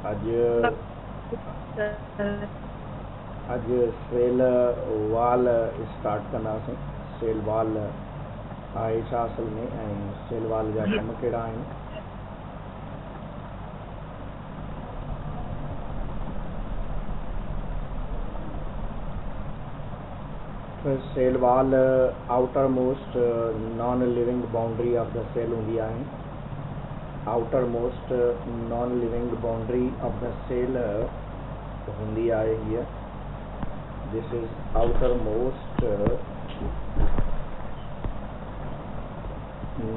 अॼु अॼु cell wall start कंदासीं। सेल वाल आहे छा असल में, ऐं सेल वाल जा कम कहिड़ा आहिनि। Cell wall outermost non living boundary of the cell हूंदी आहे। Outermost non living boundary of the cell हूंदी आहे हीअ। This is outermost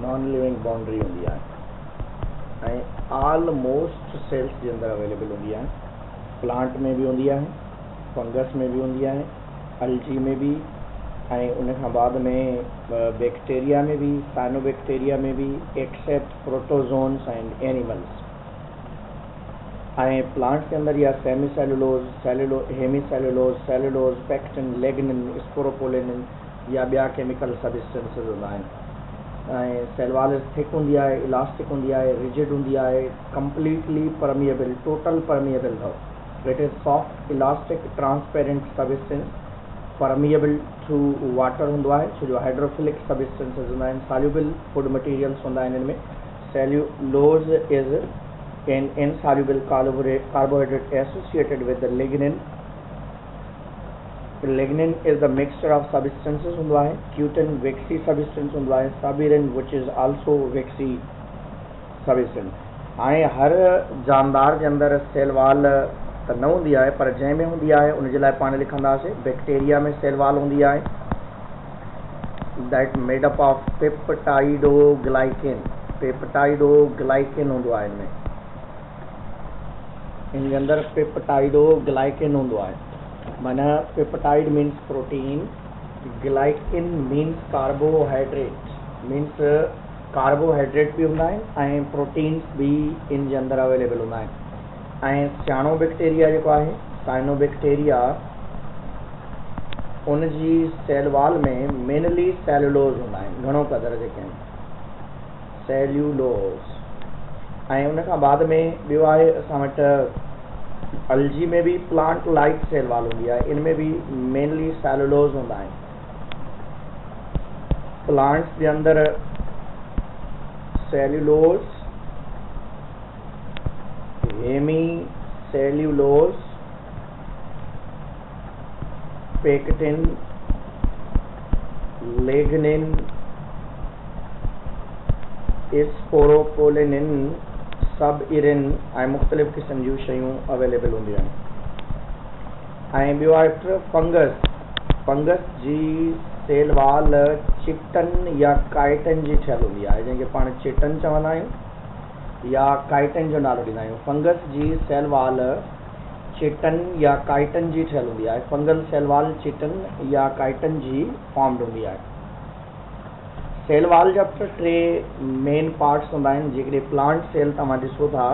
non living boundary हूंदी आहे ऐं ऑलमोस्ट सेल्स जे अंदरि अवेलेबल हूंदी आहे। प्लांट में बि हूंदी आहे, फंगस में बि हूंदी आहे, अल्जी में बि, ऐं उन खां बाद में बैक्टीरिया में भी, साइनोबैक्टीरिया में भी, एक्सेप्ट प्रोटोजोन्स एंड एनिमल्स। ऐं प्लांट्स के अंदर या semi cellulose, hemi cellulose, pectin, lignin, sporopollenin या ॿिया केमिकल सब्सटेंसेस हूंदा आहिनि। ऐं सेल वॉल थिक हूंदी आहे, इलास्टिक हूंदी आहे, रिजिड हूंदी आहे, कंप्लीटली परमिएबल, टोटल परमिएबल अथव। It is soft, elastic, transparent substance, permeable to water हूंदो आहे, छो जो हाइड्रोफिलिक सब्सटेंसेस हूंदा आहिनि। सॉल्यूबल फूड मटीरियल्स हूंदा आहिनि इनमें। Cellulose is an insoluble carbohydrate associated with the lignin. Lignin is the mixture of substances हूंदो आहे। क्यूटिन वैक्सी सब्सटेंस हूंदो आहे। साबिरिन which is also vaccine substance. हाणे हर जानदार जे अंदरि सेल वॉल त न हूंदी आहे, पर जंहिंमें हूंदी आहे उनजे लाइ पाण लिखंदासीं। बैक्टीरिया में सेल वॉल हूंदी आहे, that made up of peptidoglycan. Peptidoglycan हूंदो आहे इनमें, इन जे अंदरि पेप्टाइडोग्लाइकेन हूंदो आहे। माना peptide means protein, glycan means carbohydrate, means carbohydrate भी हूंदा आहिनि ऐं प्रोटीन्स भी इन जे अंदरि अवेलेबल हूंदा आहिनि। ऐं साइनोबैक्टीरिया जेको आहे, साइनोबैक्टीरिया उनजी सेल वॉल में मेनली सेल्यूलोज हूंदा आहिनि, घणो क़दर जेके आहिनि सेल्यूलोज। ऐं उन खां बाद में ॿियो आहे असां वटि अल्जी में भी प्लांट लाइक सेल वॉल हूंदी आहे, इनमें भी मेनली सेल्यूलोज हूंदा आहिनि। प्लांट्स जे अंदरि cellulose, hemi cellulose, pectin, lignin, sporopollenin, suberin ऐं मुख़्तलिफ़ क़िस्म जूं शयूं अवेलेबल हूंदियूं आहिनि। ऐं ॿियो आहे फंगस। फंगस जी सेल वॉल चिटन या काइटन जी ठहियल हूंदी आहे, जंहिंखे पाण चिटन चवंदा आहियूं या काइटन जो नालो ॾींदा आहियूं। फंगस जी सेल वॉल चिटन या काइटन जी ठहियल हूंदी आहे। फंगल सेल वॉल चिटन या काइटन जी फॉर्म्ड हूंदी आहे। सेल वॉल जा टे मेन पार्ट्स हूंदा आहिनि। जेकॾहिं प्लांट सेल तव्हां ॾिसो था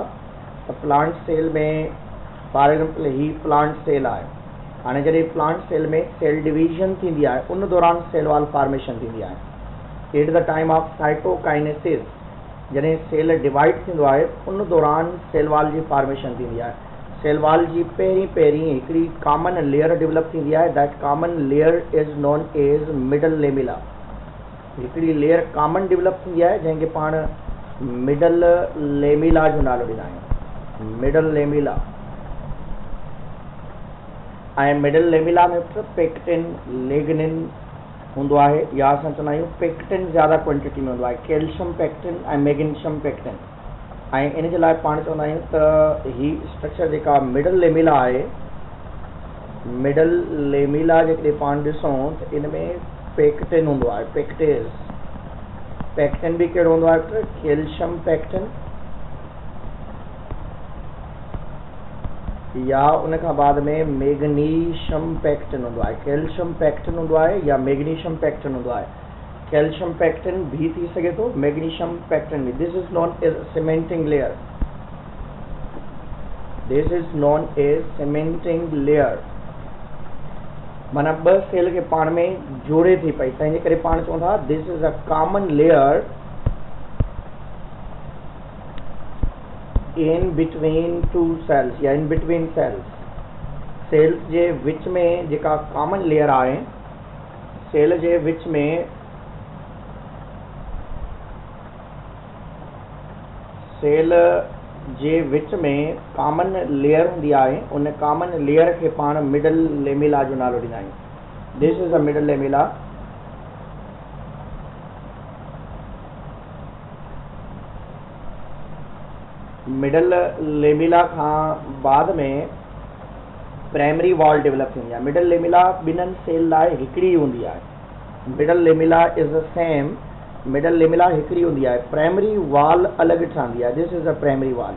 त प्लांट सेल में फॉर एग्जाम्पल ही प्लांट सेल आहे। हाणे जॾहिं प्लांट सेल में सेल डिवीजन थींदी आहे उन दौरान सेल वॉल फॉर्मेशन थींदी आहे। At the time of cytokinesis, जॾहिं सेल डिवाइड थींदो आहे उन दौरान सेल वॉल जी फॉर्मेशन थींदी आहे। सेल वॉल जी पहिरीं हिकिड़ी कॉमन लेयर डेवलप थींदी आहे। That common layer is known as middle lamella. हिकिड़ी लेयर कॉमन डेवलप थींदी आहे जंहिंखे पाण मिडल लेमिला जो नालो ॾींदा आहियूं, मिडल लेमिला। ऐं मिडल लेमिला में पेक्टिन, लेग्निन हूंदो आहे, या असां चवंदा आहियूं पेक्टिन ज़्यादा क्वांटिटी में हूंदो आहे, कैल्शियम पेक्टिन ऐं मैग्नीशियम पेक्टिन। ऐं इन जे लाइ पाण चवंदा आहियूं त ही स्ट्रक्चर जेका मिडल लेमिला आहे, मिडल लेमिला जेकॾहिं पाण ॾिसूं त इन में पेक्टिन हूंदो आहे, पेक्टेस। पेक्टिन भी कहिड़ो हूंदो आहे, कैल्शियम पेक्टिन, या उन खां बाद में मैग्नीशियम पेक्टिन हूंदो आहे। कैल्शियम पेक्टिन हूंदो आहे या मैग्नीशियम पेक्टिन हूंदो आहे। कैल्शियम पेक्टिन भी थी सघे थो, मैग्नीशियम पेक्टिन भी। This is non age cementing layer. This is non age cementing layer. माना ॿ सेल खे पाण में जोड़े थी पई, तंहिंजे करे पाण चऊं था this is a common layer in between two cells या इन बिटवीन सेल्स, सेल्स जे विच में जेका कॉमन लेयर आहे, सेल जे विच में सेल जे विच में कॉमन लेयर हूंदी आहे, उन कॉमन लेयर खे पाण मिडल लेमिला जो नालो ॾींदा आहियूं। This is a middle lamella. Middle lamella खां बाद में प्राइमरी वॉल डेवलप थींदी आहे। मिडल लेमिला ॿिन्हिनि सेल लाइ हिकिड़ी हूंदी आहे। Middle lamella is the same, middle lamella हिकिड़ी हूंदी आहे। प्राइमरी वॉल अलॻि ठहंदी आहे। This is a primary wall.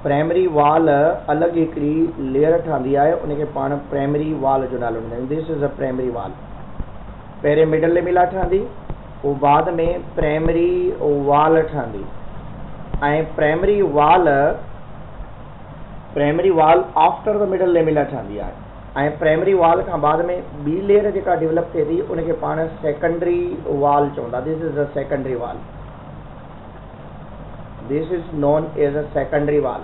Primary wall अलॻि हिकिड़ी लेयर ठहंदी आहे, उनखे पाण प्राइमरी वॉल जो नालो ॾींदा आहियूं। This is a primary wall. पहिरें मिडल लेमिला ठहंदी, पोइ बाद में प्राइमरी वॉल ठहंदी, ऐं primary wall after the middle lamella ठहंदी आहे। ऐं प्राइमरी वॉल खां बाद में ॿी लेयर जेका डेवलप थिए थी, उनखे पाण सेकेंडरी वॉल चवंदा। This is a secondary wall. This is known as a secondary wall.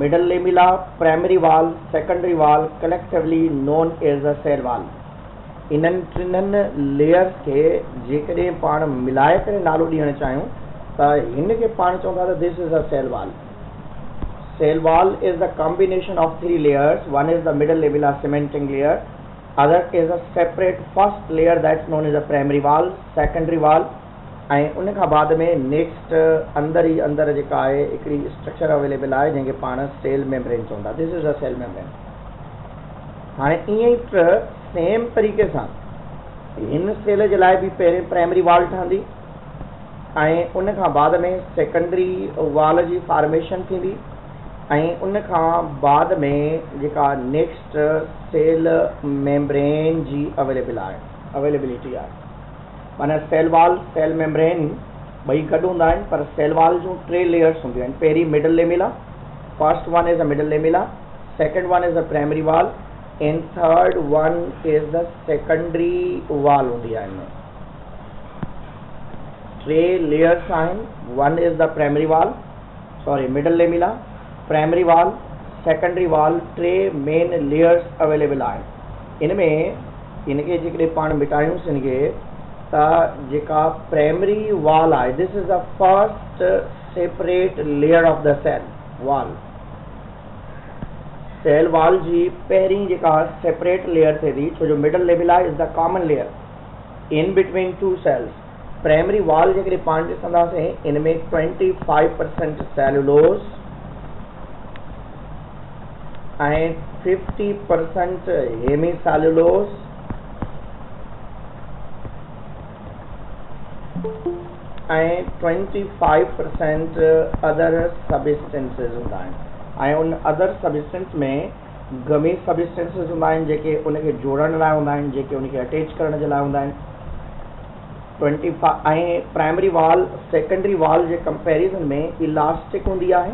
Middle lamella, primary wall, secondary wall collectively known as a cell wall. इन्हनि टिनि लेयर्स खे जेकॾहिं पाण मिलाए करे नालो ॾियणु चाहियूं त हिन खे पाण चवंदा त this is a cell wall. Cell wall is the combination of three layers. One is the middle lamella cementing layer. Other is a separate first layer that's known as the primary wall, secondary wall. ऐं उन खां बाद में next अंदर ई अंदर जेका आहे हिकिड़ी स्ट्रक्चर अवेलेबल आहे जंहिंखे पाण सेल मेम्ब्रेन चवंदा। This is a cell membrane. हाणे ईअं ई सेम तरीक़े सां हिन सेल जे लाइ बि पहिरें प्राइमरी वॉल ठहंदी ऐं उन खां बाद में सेकेंडरी वॉल जी फॉर्मेशन थींदी ऐं उन खां बाद में जेका नेक्स्ट सेल मेम्ब्रेन जी अवेलेबिलिटी आहे। माना सेल वॉल, सेल मेम्ब्रेन ॿई गॾु हूंदा आहिनि, पर सेल वॉल जूं 3 लेयर्स हूंदियूं आहिनि। पहिरीं middle lamella, first one is a middle lamella, second one is a primary wall and third one is the secondary wall हूंदी आहे। हिन 3 लेयर्स आहिनि। One is the primary wall, middle lamella, primary wall, secondary wall, 3 main layers available आहिनि। इनखे जेकॾहिं पाण मिटायूंसि इनखे त जेका प्राइमरी वॉल आहे, this is the first separate layer of the cell wall. Cell wall जी पहिरीं जेका सेपरेट लेयर थिए थी, छो जो middle lamella is the common layer in between two cells. Primary wall जेकॾहिं पाण ॾिसंदासीं, इनमें 25% सेलुलोज ऐं 50% हेमीसेलुलोज ऐं 25% अदर सबस्टेंसेस हूंदा आहिनि। ऐं उन अदर सबस्टेंस में गमी सबस्टेंसेस हूंदा आहिनि जेके उनखे जोड़ण लाइ हूंदा आहिनि, जेके उनखे अटैच करण जे लाइ हूंदा आहिनि। 25 ऐं प्राइमरी वॉल सेकेंडरी वॉल जे कंपैरिजन में इलास्टिक हूंदी आहे,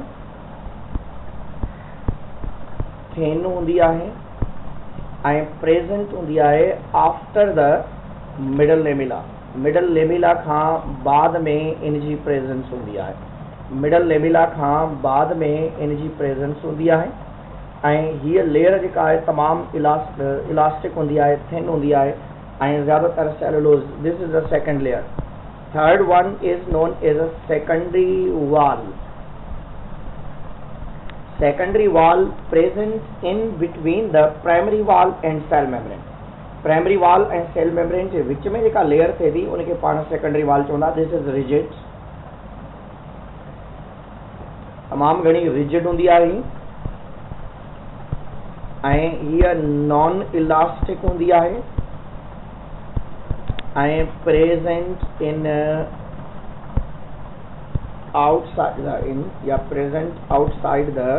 थिन हूंदी आहे ऐं प्रेजेंट हूंदी आहे after the middle lamella. Middle lamella खां बाद में इन जी प्रेजेंस हूंदी आहे। मिडल लेमिला खां बाद में इन जी प्रेजेंस हूंदी आहे ऐं हीअ लेयर जेका आहे तमामु इलास्टिक हूंदी आहे, थिन हूंदी आहे ऐं ज़्यादातर cellulose. This is the second layer. Third one is known as a secondary wall. Secondary wall present in between the primary wall and cell membrane. Primary wall ऐं सेल मेम्ब्रेन जे विच में जेका लेयर थिए थी उनखे पाण सेकेंडरी वॉल चवंदा। दिस इज़ रिजिड, तमामु घणी रिजिड हूंदी आहे ऐं हीअ नॉन इलास्टिक हूंदी आहे ऐं present in outside the in या present outside the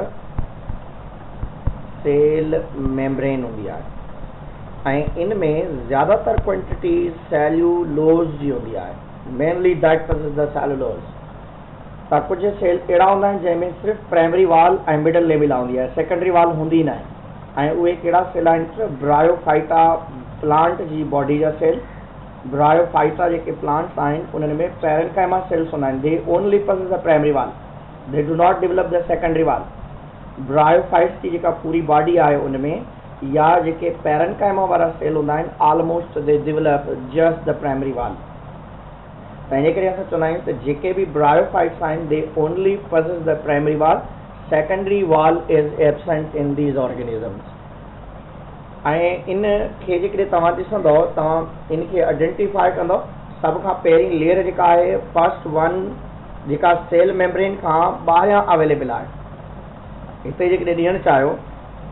cell membrane हूंदी आहे ऐं इन में ज़्यादातर क्वांटिटी सेल्यूलोज जी हूंदी आहे। Mainly that is the cellulose. त कुझु सेल अहिड़ा हूंदा आहिनि जंहिंमें सिर्फ़ु प्राइमरी वॉल ऐं मिडल लेमिला हूंदी आहे, सेकेंडरी वॉल हूंदी न आहे। ऐं उहे कहिड़ा सेल आहिनि? ब्रायोफाइटा प्लांट जी बॉडी जा सेल। ब्रायोफाइटा जेके प्लांट्स आहिनि उन्हनि में पैरेंकाइमा सेल्स हूंदा आहिनि। They only possess the primary wall. They do not develop the secondary wall. Bryophytes की जेका पूरी बॉडी आहे उनमें या जेके पैरेनकाइमा वारा सेल हूंदा आहिनि almost they develop just the primary wall. तंहिंजे करे असां चवंदा आहियूं त जेके बि ब्रायोफाइट्स आहिनि they only possesses the primary valve, secondary valve is absent in these organisms. ऐं इन खे जेकॾहिं तव्हां ॾिसंदव तव्हां इनखे आइडेंटिफाई कंदव। सभ खां पहिरीं लेयर जेका आहे फर्स्ट वन जेका सेल मेम्ब्रेन खां ॿाहिरियां अवेलेबल आहे। हिते जेकॾहिं ॾियणु चाहियो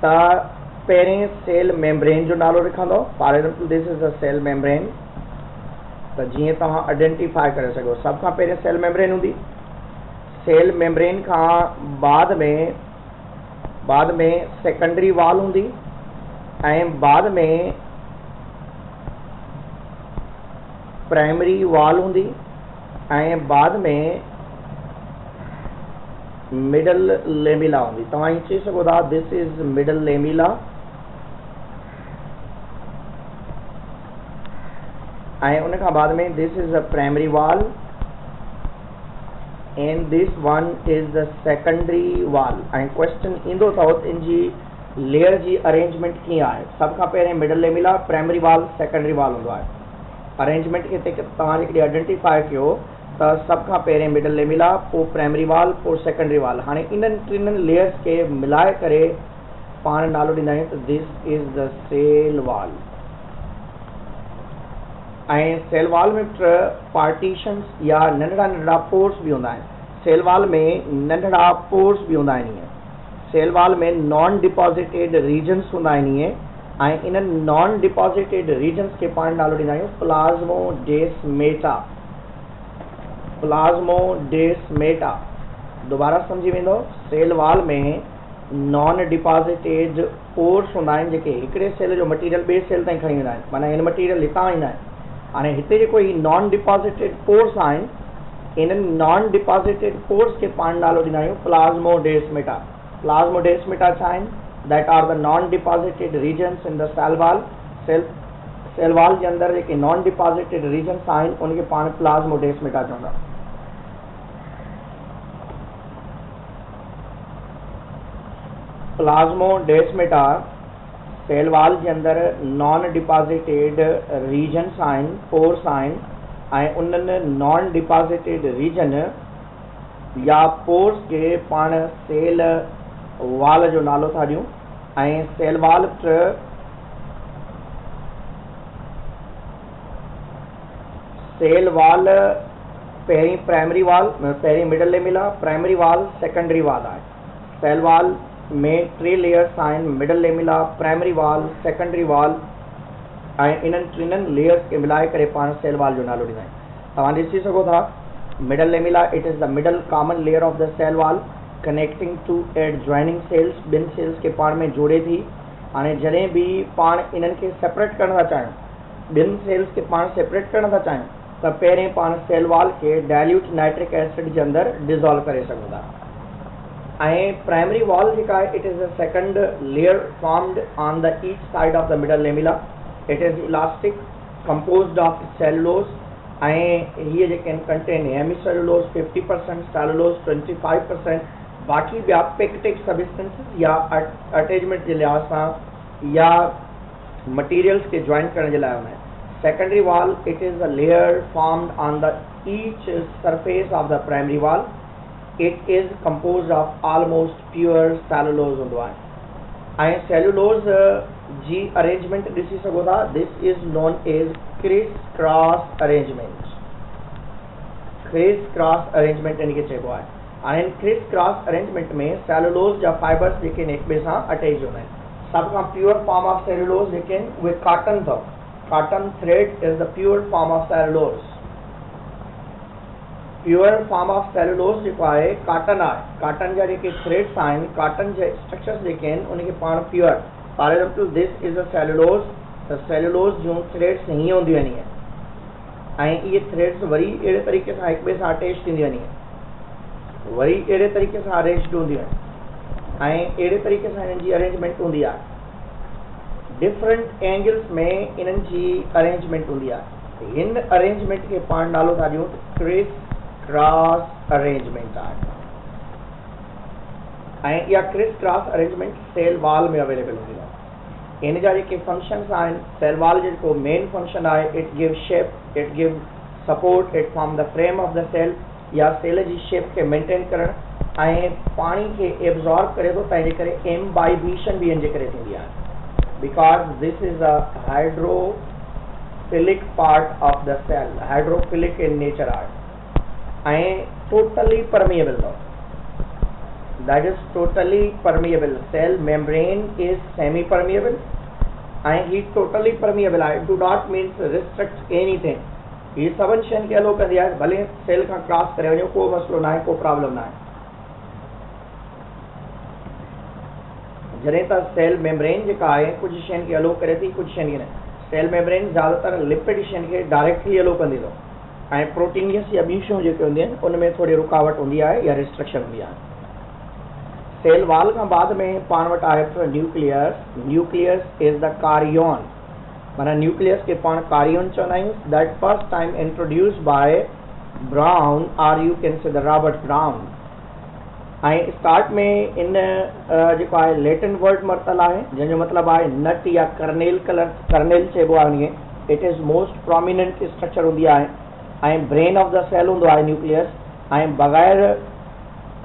त पहिरें सेल मेम्ब्रेन जो नालो लिखंदव। For example this is a cell membrane, त जीअं तव्हां आइडेंटिफाई करे सघो। सभ खां पहिरें सेल मेम्ब्रेन हूंदी। सेल मेम्ब्रेन खां बाद में सेकेंडरी वाल हूंदी ऐं बाद में प्राइमरी वाल हूंदी ऐं बाद में मिडल लेमिला हूंदी। तव्हां हीअ चई सघो था दिस इज मिडल लेमिला ऐं उन खां बाद में this is a primary wall and this one is the secondary wall. ऐं क्वेश्चन ईंदो अथव इन जी लेयर जी अरेंजमेंट कीअं आहे। सभ खां पहिरें मिडल लेमिला, प्राइमरी वाल, सेकेंडरी वाल हूंदो आहे। अरेंजमेंट खे तव्हां जेकॾहिं आइडेंटिफाई कयो त सभ खां पहिरें मिडल लेमिला, पोइ प्राइमरी वाल, पोइ सेकेंडरी वाल। हाणे इन्हनि टिनि लेयर्स खे मिलाए करे पाण नालो ॾींदा आहियूं त दिस इज़ द सेल वाल। ऐं सेल वाल में पार्टीशन्स या नंढड़ा नंढड़ा पोर्स बि हूंदा आहिनि। सेल वाल में नंढड़ा पोर्स बि हूंदा आहिनि। ईअं सेल वाल में नॉन डिपॉजिटेड रीजन्स हूंदा आहिनि ईअं, ऐं इन्हनि नॉन डिपॉजिटेड रीजन्स खे पाण नालो ॾींदा आहियूं प्लाज़्मोडेस्मेटा। प्लाज़्मोडेस्मेटा दोबारा सम्झी वेंदो। सेल वाल में नॉन डिपॉजिटेड पोर्स हूंदा आहिनि जेके हिकिड़े सेल जो मटीरियल ॿिए सेल ताईं खणी वेंदा आहिनि। माना हिन मटीरियल हितां ईंदा आहिनि। हाणे हिते जेको ही नॉन डिपॉजिटेड पोर्स आहिनि, इन्हनि नॉन डिपॉजिटेड पोर्स खे पाण नालो ॾींदा आहियूं प्लाज़्मोडेस्मेटा। प्लाज़्मोडेस्मेटा छा आहिनि? That are the non deposited regions in the cell wall. Cell wall जे अंदरि जेके नॉन डिपॉजिटेड रीजन्स आहिनि उनखे पाण प्लाज़्मोडेस्मेटा चवंदा। प्लाज़्मोडेस्मेटा सेल वाल जे अंदरि नॉन डिपॉजिटेड रीजन्स आहिनि, पोर्स आहिनि, ऐं उन्हनि नॉन डिपॉजिटेड रीजन या पोर्स खे पाण सेल वाल जो नालो था ॾियूं। ऐं सेल वाल पहिरीं प्राइमरी वाल, पहिरीं मिडल लेमिला, प्राइमरी वाल, सेकेंडरी वाल आहे। सेल वाल में 3 लेयर्स आहिनि, मिडल लेमिला, प्राइमरी वाल, सेकेंडरी वाल, ऐं इन्हनि टिनि लेयर्स खे मिलाए करे पाण सेल वाल जो नालो ॾींदा आहियूं। तव्हां ॾिसी सघो था middle lamella, it is the middle common layer of the cell wall connecting to adjoining cells. ॿिनि सेल्स खे पाण में जोड़े थी। हाणे जॾहिं बि पाण इन्हनि खे सेपरेट करणु था चाहियूं, ॿिनि सेल्स खे पाण सेपरेट करणु था चाहियूं, त पहिरें पाण सेल वाल खे डाइल्यूट नाइट्रिक एसिड जे अंदरि डिज़ोल्व करे सघूं था। ऐं प्राइमरी वॉल जेका आहे it is the second layer formed on the each side of the middle lamella. It is elastic composed of cellulose ऐं हीअ जेके कंटेन हेमीसेलुलोज 50%, सेलुलोज 25%, बाक़ी ॿिया पेक्टिक सब्सटेंसेस या अटैचमेंट जे लिहाज़ सां या मटीरियल्स खे जॉइन करण जे लाइ हूंदा आहिनि। Secondary wall it is the layer formed on the each surface of the primary wall. It is composed of almost pure cellulose हूंदो आहे। ऐं सेलुलोज जी अरेंजमेंट ॾिसी सघो था। This is known as criss cross arrangement. Criss cross arrangement इनखे चइबो आहे। हाणे क्रिस क्रॉस अरेंजमेंट में सेलुलोज जा फाइबर्स जेके हिक ॿिए सां अटैच हूंदा आहिनि। सभ खां प्योर फॉर्म ऑफ सेलुलोज जेके आहिनि उहे कॉटन अथव। Cotton thread is the pure form of cellulose. Pure form of cellulose जेको आहे कॉटन आहे। कॉटन जा जेके थ्रेड्स आहिनि, कॉटन जे स्ट्रक्चर्स जेके आहिनि उनखे पाण pure. For example this is a cellulose. त सेलुलोज जूं थ्रेड्स हीअं हूंदियूं आहिनि ऐं इहे थ्रेड्स वरी अहिड़े तरीक़े सां हिक ॿिए सां अटैच थींदियूं आहिनि, वरी अहिड़े तरीक़े सां अरेंज्ड हूंदियूं आहिनि ऐं अहिड़े तरीक़े सां इन्हनि जी अरेंजमेंट हूंदी आहे। डिफरेंट एंगल्स में इन्हनि जी अरेंजमेंट हूंदी आहे। हिन अरेंजमेंट खे पाण नालो था ॾियूं क्रिस क्रॉस अरेंजमेंट आहे। ऐं इहा criss cross arrangement cell wall में अवेलेबल हूंदी आहे। इन जा जेके फंक्शन्स आहिनि, सेल वॉल जो जेको मेन फंक्शन आहे, it give shape, it give support, it form the frame of the cell, या सेल जी शेप खे मेंटेन करणु ऐं पाणी खे एब्जॉर्ब करे थो, तंहिंजे करे एम्बाइबिशन बि इन जे करे थींदी आहे, because this is a hydrophilic part of the cell, hydrophilic in nature आहे ऐं टोटली परमिएबल अथव, that is totally permeable. Cell membrane is semi permeable and it totally permeable. I do not means restrict anything. ये सभन शयुनि खे अलो कंदी आहे, भले सेल खां क्रॉस करे वञो, को मसलो ना आहे, को प्रॉब्लम ना आहे। जॾहिं त सेल मेम्ब्रेन जेका आहे कुझु शयुनि खे अलो करे थी, कुझु शयुनि खे न। सेल मेम्ब्रेन ज़्यादातर लिपिड शयुनि खे डायरेक्टली अलो कंदी अथव ऐं प्रोटीनियस या ॿियूं शयूं जेके हूंदियूं आहिनि उन में थोरी रुकावट हूंदी आहे या रिस्ट्रिक्शन हूंदी आहे। सेल वॉल खां बाद में पाण वटि आहे nucleus. Nucleus is the karyon, माना न्यूक्लियस के पाण कारियन चवंदा आहियूं। That first time introduce by Brown, or you can say the Robert Brown. ऐं स्टार्ट में इन जेको आहे लैटिन वर्ड वरितल आहे, जंहिंजो मतिलबु आहे नट या कर्नेल कर्नेल चइबो आहे उनखे। It is most prominent structure हूंदी आहे ऐं ब्रेन ऑफ द सेल हूंदो आहे न्यूक्लियस। ऐं बग़ैर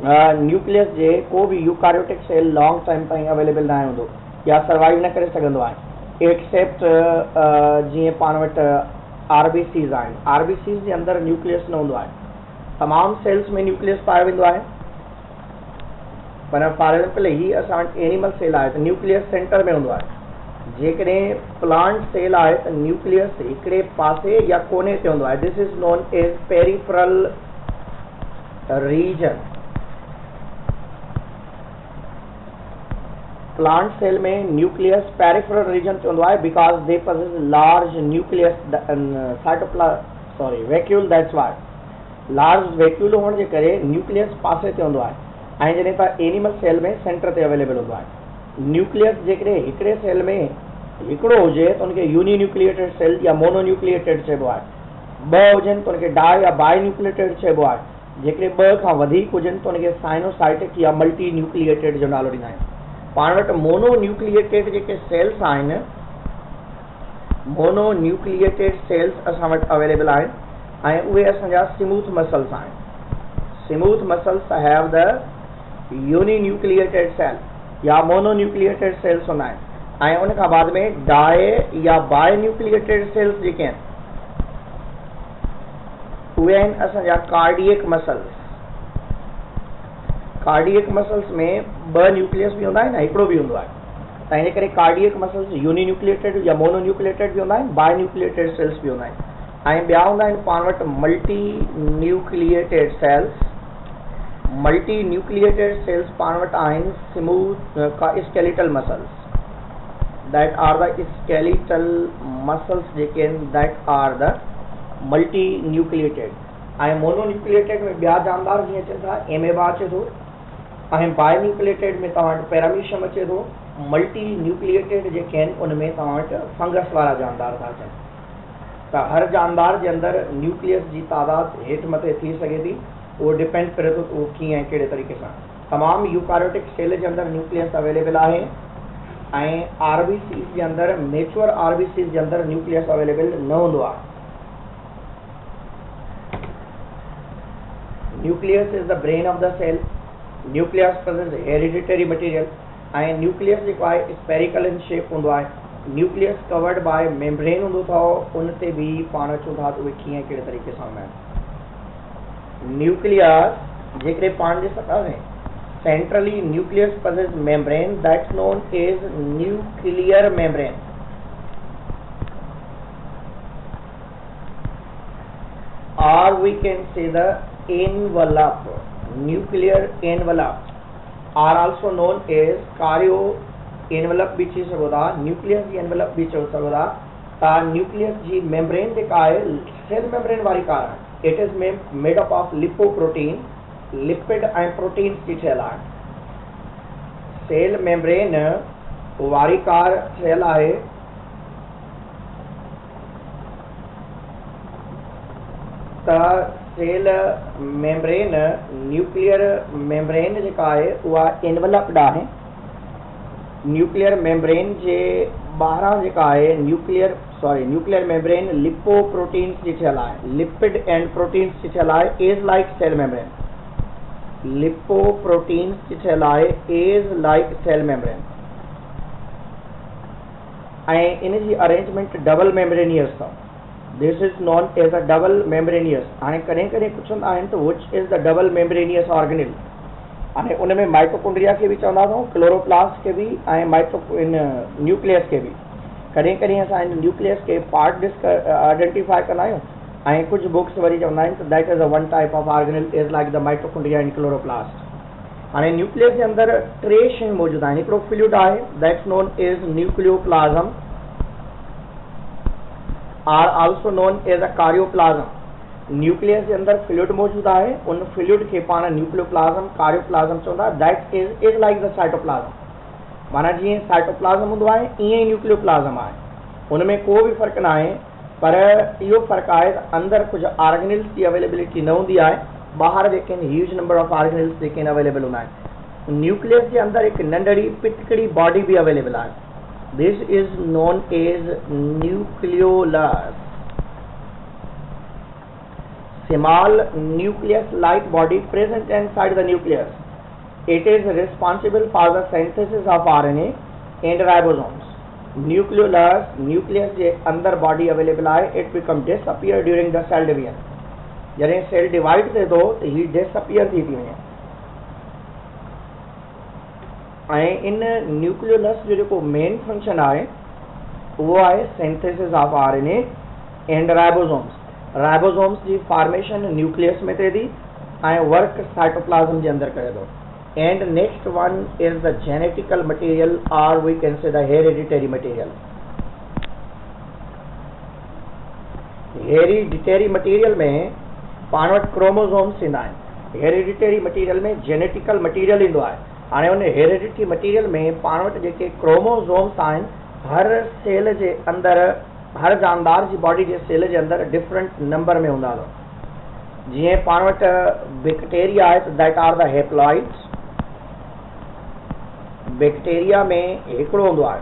न्यूक्लियस जे को भी यूकारियोटिक सेल लॉन्ग टाइम ताईं अवेलेबल न हूंदो या सर्वाइव न करे सघंदो आहे, एक्सेप्ट जीअं पाण वटि आरबीसीज़ आहिनि। आरबीसीज़ जे अंदरि न्यूक्लियस न हूंदो आहे। तमामु सेल्स में न्यूक्लियस पायो वेंदो आहे, पर फॉर एग्जाम्पल ही असां वटि एनिमल सेल आहे त न्यूक्लियस सेंटर में हूंदो आहे। जेकॾहिं प्लांट सेल आहे त न्यूक्लियस हिकिड़े पासे या कोने ते हूंदो आहे। This is known as peripheral region. Plant cell में न्यूक्लियस पेरिफेरल रीजन ते हूंदो आहे because they possess large nucleus vacuole, that's why large vacuole हुअण जे करे न्यूक्लियस पासे ते हूंदो आहे। ऐं जॾहिं त एनिमल सेल में सेंटर ते अवेलेबल हूंदो आहे। न्यूक्लियस जेकॾहिं हिकिड़े सेल में हिकिड़ो हुजे त उनखे यूनिन्यूक्लिएटेड सेल या मोनोन्यूक्लिएटेड चइबो आहे। ॿ हुजनि त उनखे डाई या बाई न्यूक्लिएटेड चइबो आहे। जेकॾहिं ॿ खां वधीक हुजनि त उनखे साइनोसाइटिक या मल्टी न्यूक्लिएटेड जो नालो ॾींदा आहियूं। पाण वटि मोनोन्यूक्लिएटेड जेके सेल्स आहिनि, मोनोन्यूक्लिएटेड सेल्स असां वटि अवेलेबल आहिनि ऐं उहे असांजा स्मूथ मसल्स आहिनि। Smooth muscles have the uninucleated cell या मोनोन्यूक्लिएटेड सेल्स हूंदा आहिनि। ऐं उन खां बाद में डाई या बाई न्यूक्लिएटेड सेल्स जेके आहिनि उहे आहिनि असांजा कार्डियक मसल्स। कार्डियक मसल्स में ॿ न्यूक्लियस बि हूंदा आहिनि ऐं हिकिड़ो बि हूंदो आहे। तंहिंजे करे कार्डियक मसल्स यूनिन्यूक्लिएटेड या मोनोन्यूक्लिएटेड बि हूंदा आहिनि, बाई न्यूक्लिएटेड सेल्स बि हूंदा आहिनि। ऐं ॿिया हूंदा आहिनि पाण वटि multinucleated cells. Multinucleated cells पाण वटि आहिनि smooth skeletal muscles, that are the skeletal muscles जेके आहिनि, that are the multinucleated. ऐं मोनोन्यूक्लिएटेड में ॿिया जानदार जीअं अचनि था, एमेबा अचे थो, ऐं बाई न्यूक्लिएटेड में तव्हां वटि पैरामीशियम अचे थो। मल्टी न्यूक्लिएटेड जेके आहिनि उन में तव्हां वटि फंगस वारा जानदार था अचनि। त हर जानदार जे अंदरि न्यूक्लियस जी तादाद हेठि मथे थी सघे थी, उहो डिपेंड करे थो उहो कीअं ऐं कहिड़े तरीक़े सां। तमामु यूकारियोटिक सेल जे अंदरि न्यूक्लियस अवेलेबल आहे ऐं आरबीसीज़ जे अंदरि, मेच्योर आरबीसीज़ जे अंदरि न्यूक्लियस अवेलेबल न हूंदो आहे। Nucleus is the brain of the cell. Nucleus possess hereditary material ऐं न्यूक्लियस जेको आहे स्पेरिकल इन शेप हूंदो आहे। न्यूक्लियस कवर्ड बाय मेम्ब्रेन हूंदो अथव, उन ते बि पाण चऊं था त उहे कीअं कहिड़े तरीक़े सां हूंदा आहिनि। न्यूक्लियस जेकॾहिं पाण ॾिस सघंदासीं, centrally nucleus possess membrane, that's known as nuclear membrane. Or we can say the envelope, nuclear envelope, are also known as caryo envelope भी चई सघो था, न्यूक्लियस जी एनवेलप भी चई सघो था। त न्यूक्लियस जी मेम्ब्रेन जेका आहे सेल मेम्ब्रेन वारी कार आहे। It is made up of lipoprotein, lipid ऐं प्रोटीन जी ठहियल आहे। सेल मेम्ब्रेन वारी कार ठहियल आहे त सेल मेम्ब्रेन न्यूक्लियर मेम्ब्रेन जेका आहे उहा एनवलप्ड आहे। न्यूक्लियर मेम्ब्रेन जे ॿाहिरां जेका आहे न्यूक्लियर मेम्ब्रेन लिपोप्रोटीन्स जी थियल आहे, लिपिड एंड प्रोटीन्स जी थियल आहे as like cell membrane. Lipoproteins जी थियल आहे एज लाइक सेल मेम्ब्रेन ऐं इन जी अरेंजमेंट डबल मेम्ब्रेनियस अथव। This is non as a double membranous. हाणे कॾहिं कॾहिं पुछंदा आहिनि त which is the double membranous organelle. हाणे उन में माइटोकॉन्ड्रिया के भी चवंदा अथऊं, क्लोरोप्लास्ट के भी ऐं न्यूक्लियस के भी। कॾहिं कॾहिं असां इन न्यूक्लियस के पार्ट आइडेंटिफाई कंदा आहियूं ऐं कुझु बुक्स वरी चवंदा आहिनि त that is a one type of organelle is like the mitochondria and chloroplast. हाणे न्यूक्लियस जे अंदरि टे शयूं मौजूदु आहिनि। हिकिड़ो फ्लूइड आहे that's known as nucleoplasm are also known as a karyoplasm. Nucleus जे अंदरि फ्लूइड मौजूदु आहे, उन फ्लूइड खे पाण न्यूक्लियोप्लाज़म कार्योप्लाज़म चवंदा। That is like the cytoplasm. माना जीअं साइटोप्लाज़म हूंदो आहे ईअं ई न्यूक्लियोप्लाज़म आहे, उन में को बि फ़र्क़ु न आहे। पर इहो फ़र्क़ु आहे त अंदरि कुझु ऑर्गेनिल्स जी अवेलेबिलिटी न हूंदी आहे, ॿाहिरि जेके आहिनि ह्यूज नंबर ऑफ ऑर्गेनिल्स जेके आहिनि अवेलेबल हूंदा आहिनि। न्यूक्लियस जे अंदरि हिकु नंढड़ी पिटकड़ी बॉडी बि अवेलेबल आहे। This is known as nucleolus. Small nucleus-like body present inside the nucleus. It is responsible for the synthesis of RNA and ribosomes. Nucleolus, nucleus जे अंदर body available आहे, it become disappear during the cell division. जॾहिं sale divide थिए थो त ही disappear थी वञे। ऐं इन न्यूक्लियोलस जो जेको मेन फंक्शन आहे उहो आहे synthesis of RNA and ribosomes. Ribosomes जी फॉर्मेशन न्यूक्लियस में थिए थी ऐं वर्क साइटोप्लाज्म जे अंदरि करे थो। And next one is the genetical material or we can say the hereditary material. Hereditary material में पाण वटि क्रोमोसोम्स ईंदा आहिनि, हेरिडिटरी मटीरियल में जेनेटिकल मटीरियल ईंदो आहे। हाणे उन हेरिडिटरी मटीरियल में पाण वटि जेके क्रोमोसोम्स आहिनि, हर सेल जे अंदरि, हर जानदार जी बॉडी जे सेल जे अंदरि डिफरेंट नंबर में हूंदा अथव। जीअं पाण वटि बैक्टीरिया आहे त दैट आर द हेप्लॉइड्स। बैक्टीरिया में हिकिड़ो हूंदो आहे,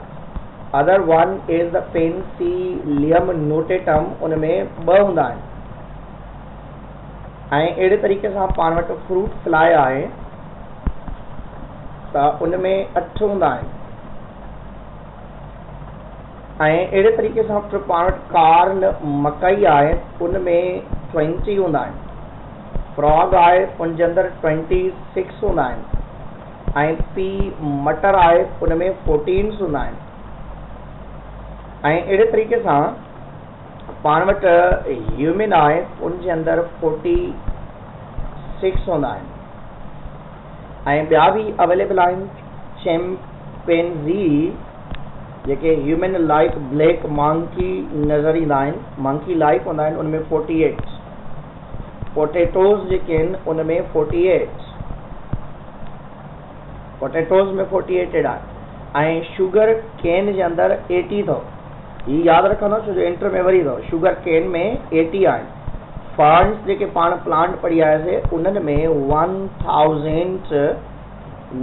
other one is the Penicillium notatum, उन में ॿ हूंदा आहिनि। ऐं अहिड़े तरीक़े सां पाण वटि फ्रूट फ्लाई आहे त उन में 8 हूंदा आहिनि। ऐं अहिड़े तरीक़े सां पाण वटि कार्न मकई आहे, उन में 20 हूंदा आहिनि। फ्रॉग आहे, उन जे अंदरि 26 हूंदा आहिनि। ऐं पी मटर आहे, उन में 14 हूंदा आहिनि। ऐं अहिड़े तरीक़े सां पाण वटि ह्यूमन आहे, उन जे अंदरि 46 हूंदा आहिनि। ऐं ॿिया बि अवेलेबल आहिनि, चिंपैंज़ी जेके ह्यूमन लाइक ब्लैक मंकी नज़र ईंदा आहिनि, मंकी लाइक हूंदा आहिनि, उनमें 48। पोटेटोज़ जेके आहिनि उन में 48, पोटेटोज़ में 48 आहे। ऐं शुगर केन जे अंदरि 80 अथव। हीअ यादि रखंदो छो जो इंटर में वरी अथव, शुगर केन में 80 आहिनि। फर्न्स जेके पाण प्लांट पढ़ी आयासीं उन्हनि में 1000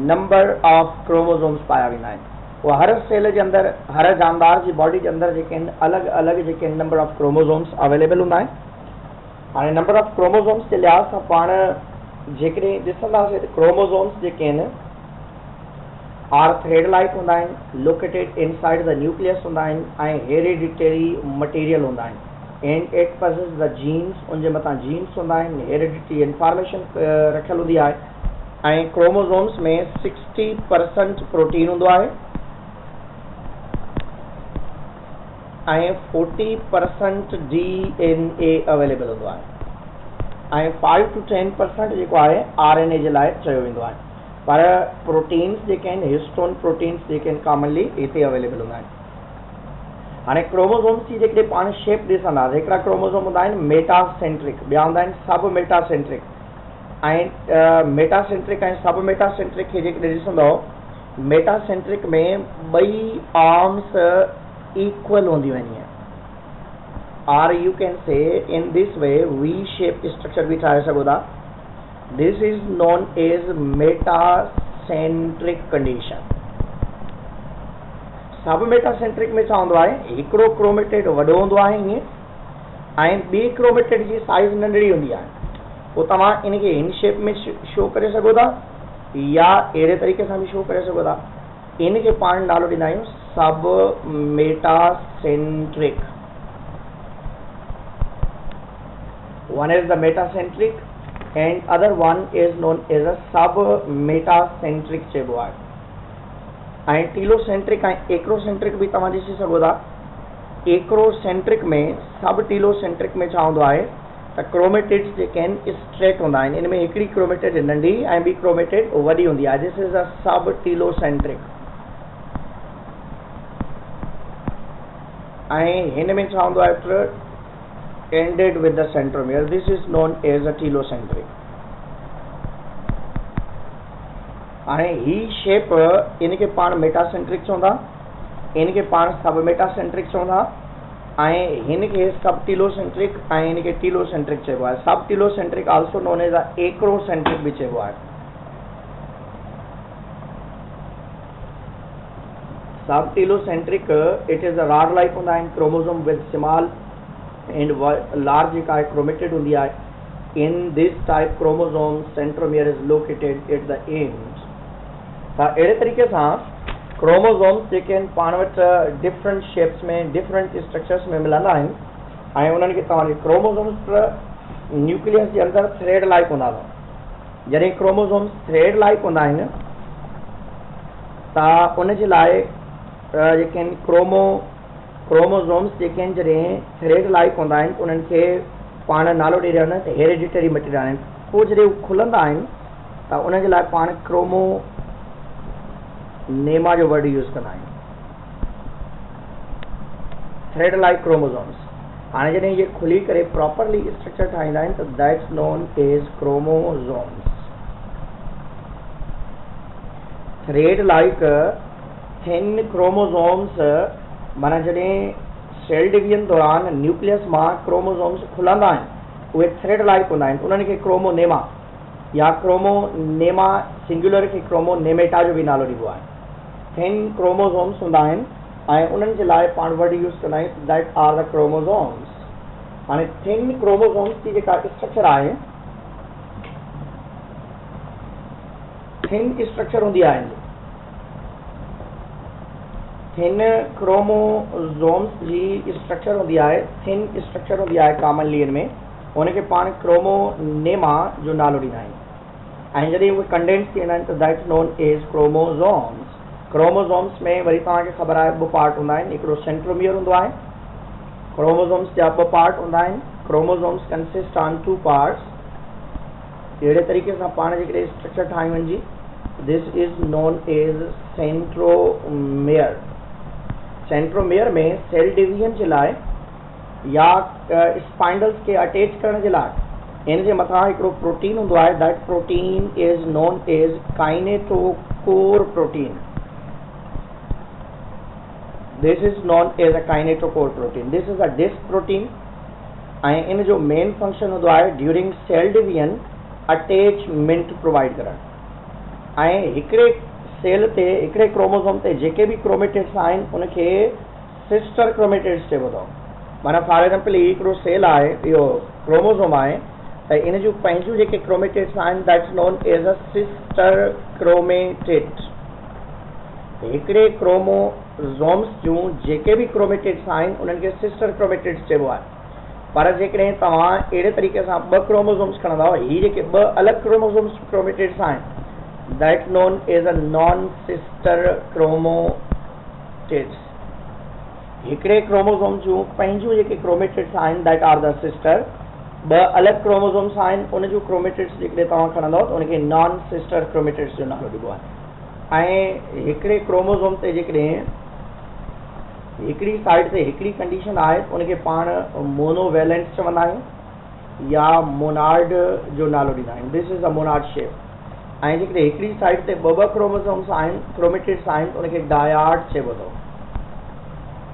नंबर ऑफ क्रोमोसोम्स पाया वेंदा आहिनि। उहा हर सेल जे अंदरि, हर जानदार जी बॉडी जे अंदरि जेके आहिनि अलॻि अलॻि जेके आहिनि नंबर ऑफ क्रोमोसोम्स अवेलेबल हूंदा आहिनि। हाणे नंबर ऑफ क्रोमोसोम्स जे लिहाज़ सां पाण जेकॾहिं ॾिसंदासीं त क्रोमोसोम्स जेके आहिनि आर थ्रेड लाइक हूंदा आहिनि, लोकेटेड इनसाइड द न्यूक्लियस हूंदा आहिनि ऐं हेरिडिटरी मटीरियल हूंदा आहिनि। And it possess the genes, उनजे मथां जीन्स हूंदा आहिनि, हेरिडिटरी इंफॉर्मेशन रखियल हूंदी आहे। ऐं क्रोमोसोम्स में 60% प्रोटीन हूंदो आहे ऐं 40% DNA अवेलेबल हूंदो आहे ऐं 5 to 10% जेको आहे RNA जे लाइ चयो वेंदो आहे। पर प्रोटीन्स जेके आहिनि, हिस्टोन प्रोटीन्स जेके आहिनि कॉमनली हिते अवेलेबल हूंदा आहिनि। हाणे क्रोमोसोम्स जी जेकॾहिं पाण शेप ॾिसंदासीं, हिकिड़ा क्रोमोसोम हूंदा आहिनि मेटासेंट्रिक, ॿिया हूंदा आहिनि सब मेटासेंट्रिक। ऐं मेटासेंट्रिक ऐं सब मेटासेंट्रिक खे जेकॾहिं ॾिसंदव, मेटासेंट्रिक में ॿई आर्म्स इक्वल हूंदियूं आहिनि। or you can say in this way V shape structure भी ठाहे सघो था. This is known as metacentric condition. सब मेटासेंट्रिक में छा हूंदो आहे, हिकिड़ो क्रोमेटिड वॾो हूंदो आहे ईअं ऐं ॿी क्रोमेटिड जी साइज़ नंढड़ी हूंदी आहे. पोइ तव्हां इनखे इन शेप में शो करे सघो था या अहिड़े तरीक़े सां बि शो करे सघो था. इनखे पाण नालो ॾींदा आहियूं सब metacentric. One is the metacentric and other one is known as a sub-metacentric चइबो आहे. ऐं टीलोसेंट्रिक ऐं एक्रोसेंट्रिक भी तव्हां ॾिसी सघो था. एक्रोसेंट्रिक में सब टीलोसेंट्रिक में छा हूंदो आहे त क्रोमेटिड्स जेके आहिनि स्ट्रेट हूंदा आहिनि. इन में हिकिड़ी क्रोमेटिड नंढी ऐं ॿी क्रोमेटिड वॾी हूंदी आहे. दिस इज़ अ सब टीलोसेंट्रिक. ऐं हिन में छा हूंदो आहे ended with the centromere. This is known as a telocentric. ऐं ही शेप इनके पाण मेटासेंट्रिक चवंदा, इनके पाण सब मेटासेंट्रिक चवंदा ऐं हिनके सब टीलोसेंट्रिक ऐं इनके टीलोसेंट्रिक चइबो आहे. सब टीलोसेंट्रिक आल्सो नोन एज अ एक्रोसेंट्रिक भी चइबो आहे. सब telocentric it is a rod like हूंदा आहिनि chromosome with small and large chromatid हुंदी आहे. In this type chromosome centromere is located at the end. त अहिड़े तरीक़े सां क्रोमोसोम्स जेके आहिनि पाण वटि डिफरेंट शेप्स में डिफरेंट स्ट्रक्चर्स में मिलंदा आहिनि ऐं उन्हनि खे तव्हांजे क्रोमोसोम्स न्यूक्लियस जे अंदरि थ्रेड लाइक हूंदा अथव. जॾहिं क्रोमोसोम्स थ्रेड लाइक हूंदा आहिनि त उनजे लाइ जेके आहिनि क्रोमोसोम्स जेके आहिनि जॾहिं थ्रेड लाइक हूंदा आहिनि त उन्हनि खे पाण नालो ॾेई रहिया आहिनि त हेरिडिटरी मटीरियल आहिनि. पोइ जॾहिं हू खुलंदा आहिनि त उनजे लाइ पाण क्रोमोनेमा जो वर्ड यूज़ कंदा आहियूं. Thread like chromosomes. हाणे जॾहिं इहे खुली करे प्रॉपरली स्ट्रक्चर ठाहींदा आहिनि त that's known as chromosomes. Thread like thin chromosomes माना जॾहिं सेल डिवीजन दौरान न्यूक्लियस मां क्रोमोसोम्स खुलंदा आहिनि उहे थ्रेड लाइक हूंदा आहिनि. उन्हनि खे क्रोमोनेमा या क्रोमोनेमा सिंगुलर खे क्रोमोनेमेटा जो बि नालो ॾिबो आहे. थिन क्रोमोसोम्स हूंदा आहिनि ऐं उन्हनि जे लाइ पाण वर्ड यूज़ कंदा आहियूं दैट आर द क्रोमोसोम्स. हाणे थिन क्रोमोसोम्स जी जेका स्ट्रक्चर आहे थिन स्ट्रक्चर हूंदी आहे. थिन क्रोमोसोम्स जी स्ट्रक्चर हूंदी आहे थिन स्ट्रक्चर हूंदी आहे कॉमनली इन में उनखे पाण क्रोमोनेमा जो नालो ॾींदा आहियूं. ऐं जॾहिं उहे कंडेंस थी वेंदा आहिनि त that's known as chromosomes. Chromosomes में वरी तव्हांखे ख़बर आहे ॿ पार्ट हूंदा आहिनि. हिकिड़ो सेंट्रोमियर हूंदो आहे. क्रोमोसोम्स जा ॿ पार्ट हूंदा आहिनि. Chromosomes consist on 2 parts. अहिड़े तरीक़े सां पाण जेकॾहिं स्ट्रक्चर ठाहियूं आहिनि जी this is known as centromere. Centromere में सेल डिवीजन जे लाइ या स्पाइंडल्स के अटैच करण जे लाइ इन जे मथां हिकिड़ो प्रोटीन हूंदो आहे. That protein is known as kinetochore protein. This is known as a kinetochore protein. This is a disc protein ऐं इन जो मेन फंक्शन हूंदो आहे during cell division attachment provide करणु. ऐं हिकिड़े सेल ते हिकिड़े क्रोमोसोम ते जेके बि क्रोमेटिड्स आहिनि उनखे सिस्टर क्रोमेटिड्स चइबो अथव. माना फॉर एग्जाम्पल हिकिड़ो सेल आहे इहो क्रोमोसोम आहे त इन जूं पंहिंजूं जेके क्रोमेटिड्स आहिनि that's known as a sister chromatid. हिकिड़े क्रोमोसोम्स जूं जेके बि क्रोमेटिड्स आहिनि उन्हनि खे सिस्टर क्रोमेटिड्स चइबो आहे. पर जेकॾहिं तव्हां अहिड़े तरीक़े सां ॿ क्रोमोसोम्स खणंदा हीअ जेके ॿ अलॻि क्रोमोसोम्स क्रोमेटिड्स आहिनि that known as a non-sister chromatids. हिकिड़े क्रोमोसोम जूं पंहिंजूं जेके क्रोमेटिड्स आहिनि दैट आर द सिस्टर. ॿ अलॻि क्रोमोसोम्स आहिनि उन जूं क्रोमेटिड्स जेकॾहिं तव्हां खणंदव त उनखे नॉन सिस्टर क्रोमेटिड्स जो नालो ॾिबो आहे. ऐं हिकिड़े क्रोमोसोम ते जेकॾहिं हिकिड़ी साइड ते हिकिड़ी कंडीशन आहे उनखे पाण मोनोवेलेंट चवंदा आहियूं या मोनार्ड जो नालो ॾींदा आहियूं. This is a Monod shape. ऐं जेकॾहिं हिकिड़ी साइड ते ॿ क्रोमोसोम्स आहिनि क्रोमेटिड्स आहिनि उनखे डायाड चइबो अथव.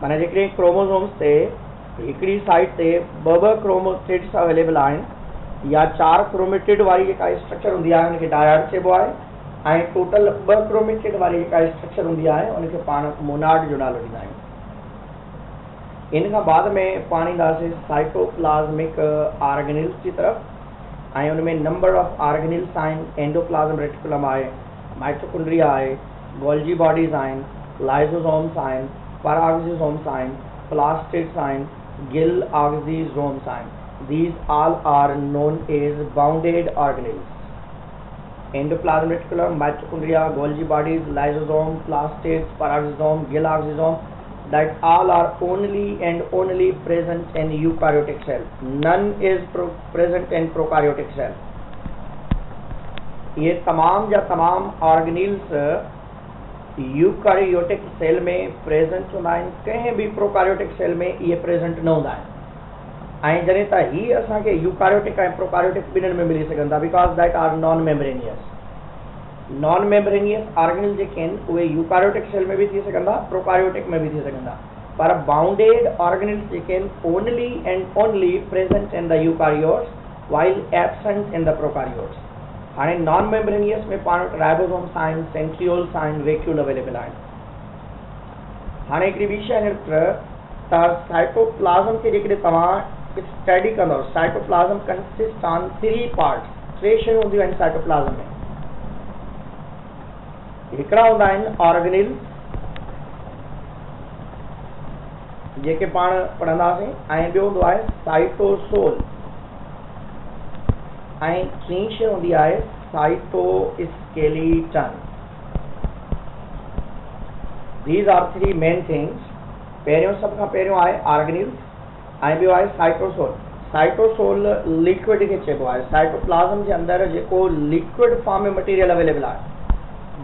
माना जेकॾहिं क्रोमोसोम्स ते हिकिड़ी साइड ते ॿ क्रोमेटिड्स अवेलेबल आहिनि या 4 क्रोमेटिड वारी जेका स्ट्रक्चर हूंदी आहे उनखे डायड चइबो आहे ऐं टोटल 2 क्रोमेटिड वारी जेका स्ट्रक्चर हूंदी आहे उनखे पाण मोनाड जो नालो ॾींदा आहियूं। इन खां बाद में पाण ईंदासीं साइटोप्लाज़मिक ऑर्गेनिल्स जी तरफ़ ऐं उनमें नंबर ऑफ ऑर्गेनिल्स आहिनि। एंडोप्लाज़्म रेटिकुलम आहे, माइटोकॉन्ड्रिया आहे, गोल्जी बॉडीज़ आहिनि, लाइसोसोम्स आहिनि, पैराक्सिसोम्स आहिनि, प्लास्टिड्स आहिनि, गिल ऑक्सीजोम्स आहिनि। These all are known as bounded organelles. Endoplasm reticulum, mitochondria, Golgi bodies, lysosome, plastids, peroxisome, gill oxysome, that all are only and only present in eukaryotic cell. None is present in prokaryotic cell. ये तमाम जा तमाम organelles eukaryotic sale में present हूंदा आहिनि, कंहिं बि प्रोकारियोटिक sale में इहे प्रेजेंट न हूंदा आहिनि। ऐं जॾहिं त ही असांखे यूकारियोटिक ऐं प्रोकारियोटिक ॿिन्हिनि में मिली सघनि था, because that are non membranous. Non membranous organelle जेके आहिनि उहे यूकारियोटिक सेल में बि थी सघनि था, प्रोकारियोटिक में बि थी सघनि था, पर बाउंडेड ऑर्गेनिल्स जेके आहिनि only and only present in the eukaryotes while absent in the prokaryotes. हाणे नॉन मेम्ब्रेनियस में पाण वटि राइबोसोम्स आहिनि, सेंट्रियोल्स आहिनि, वैक्यूल अवेलेबल आहिनि। हाणे हिकिड़ी ॿी शइ निकित त साइटोप्लाज़म खे जेकॾहिं तव्हां स्टडी कंदो, साइटोप्लाज़म कंसिस्ट ऑन 3 पार्ट्स। 3 शयूं हूंदियूं आहिनि साइटोप्लाज़म में। हिकिड़ा हूंदा आहिनि ऑर्गेनिल्स जेके पाण पढ़ंदासीं, ऐं ॿियो हूंदो आहे साइटोसोल, ऐं टी शइ हूंदी आहे cytoskeleton. These are 3 main things. पहिरियों सभ खां पहिरियों आहे ऑर्गेनिल्स ऐं ॿियो आहे साइटोसोल। साइटोसोल लिक्विड खे चइबो आहे। साइटोप्लाज़म जे अंदरि जेको लिक्विड फॉर्म में मटीरियल अवेलेबल आहे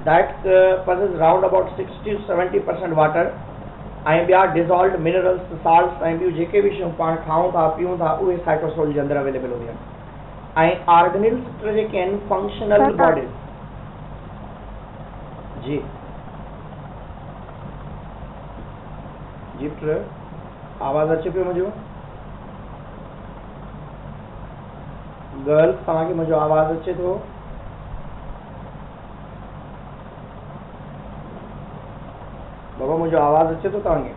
that possess round about 60 to 70% water ऐं ॿिया डिज़ॉल्व्ड मिनरल्स, साल्ट्स ऐं ॿियूं जेके बि शयूं पाण खाऊं था पीऊं था उहे साइटोसोल जे अंदरि अवेलेबल हूंदियूं आहिनि। ऐं ऑर्गेनिल्स जेके आहिनि फंक्शनल बॉडीज़। जी जी आवाज़ अचे पियो मुंहिंजो? गर्ल्स तव्हांखे मुंहिंजो आवाज़ अचे थो? बाबा मुंहिंजो आवाज़ अचे थो तव्हांखे?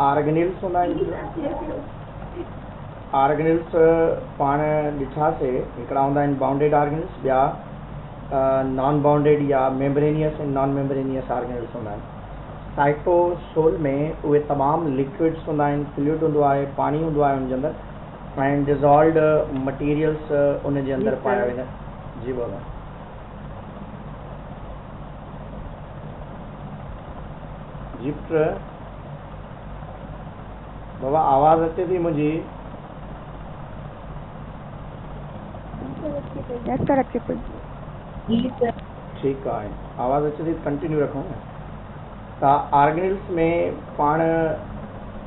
ऑर्गेनिल्स हूंदा आहिनि। ऑर्गेनिल्स पाण ॾिठासीं, हिकिड़ा हूंदा आहिनि बाउंडेड ऑर्गेनिल्स, ॿिया नॉन बाउंडेड या मेम्ब्रेनियस ऐं नॉन मेम्ब्रेनियस ऑर्गेनिल्स हूंदा आहिनि। साइटोसोल में उहे तमामु लिक्विड्स हूंदा आहिनि, फ्लूइड हूंदो आहे, पाणी हूंदो आहे उनजे अंदरि ऐं डिज़ॉल्व्ड मटीरियल्स उन जे अंदरि पाया वेंदा आहिनि। जी बाबा जी बाबा आवाज़ अचे थी मुंहिंजी? ठीकु आहे, आवाज़ अचे थी, कंटिन्यू रखूं न। त ऑर्गेनिल्स में पाण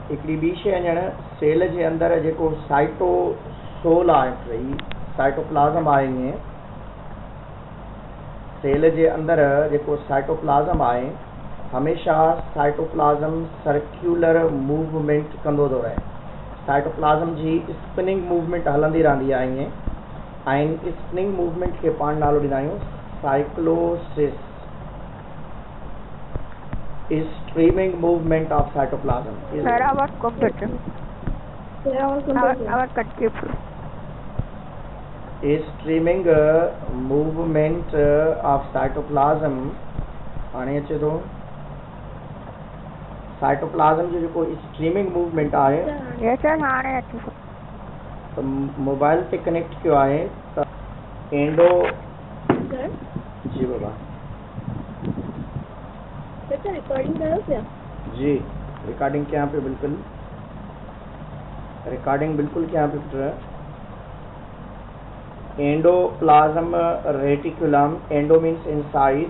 हिकिड़ी ॿी शइ ॼण सेल जे अंदरि जेको साइटोसोल आहे, साइटोप्लाज़म आहे, ईअं सेल जे अंदरि जेको साइटोप्लाज़म आहे हमेशह साइटोप्लाज़म सर्क्यूलर मूवमेंट कंदो थो रहे। साइटोप्लाज़म जी स्पिनिंग मूवमेंट हलंदी रहंदी आहे ईअं, ऐं स्पिनिंग मूवमेंट खे पाण नालो ॾींदा आहियूं cyclosis. Streaming movement of cytoplasm. Streaming movement of cytoplasm हाणे अचे थो। साइटोप्लाज़म जो जेको स्ट्रीमिंग मूवमेंट आहे त मोबाइल ते कनेक्ट कयो आहे त एंडो जी बाबा रिकॉर्डिंग करो क्या? जी रिकॉर्डिंग क्या पे बिल्कुल रिकॉर्डिंग बिल्कुल क्या पे endoplasm reticulum. Endo means inside,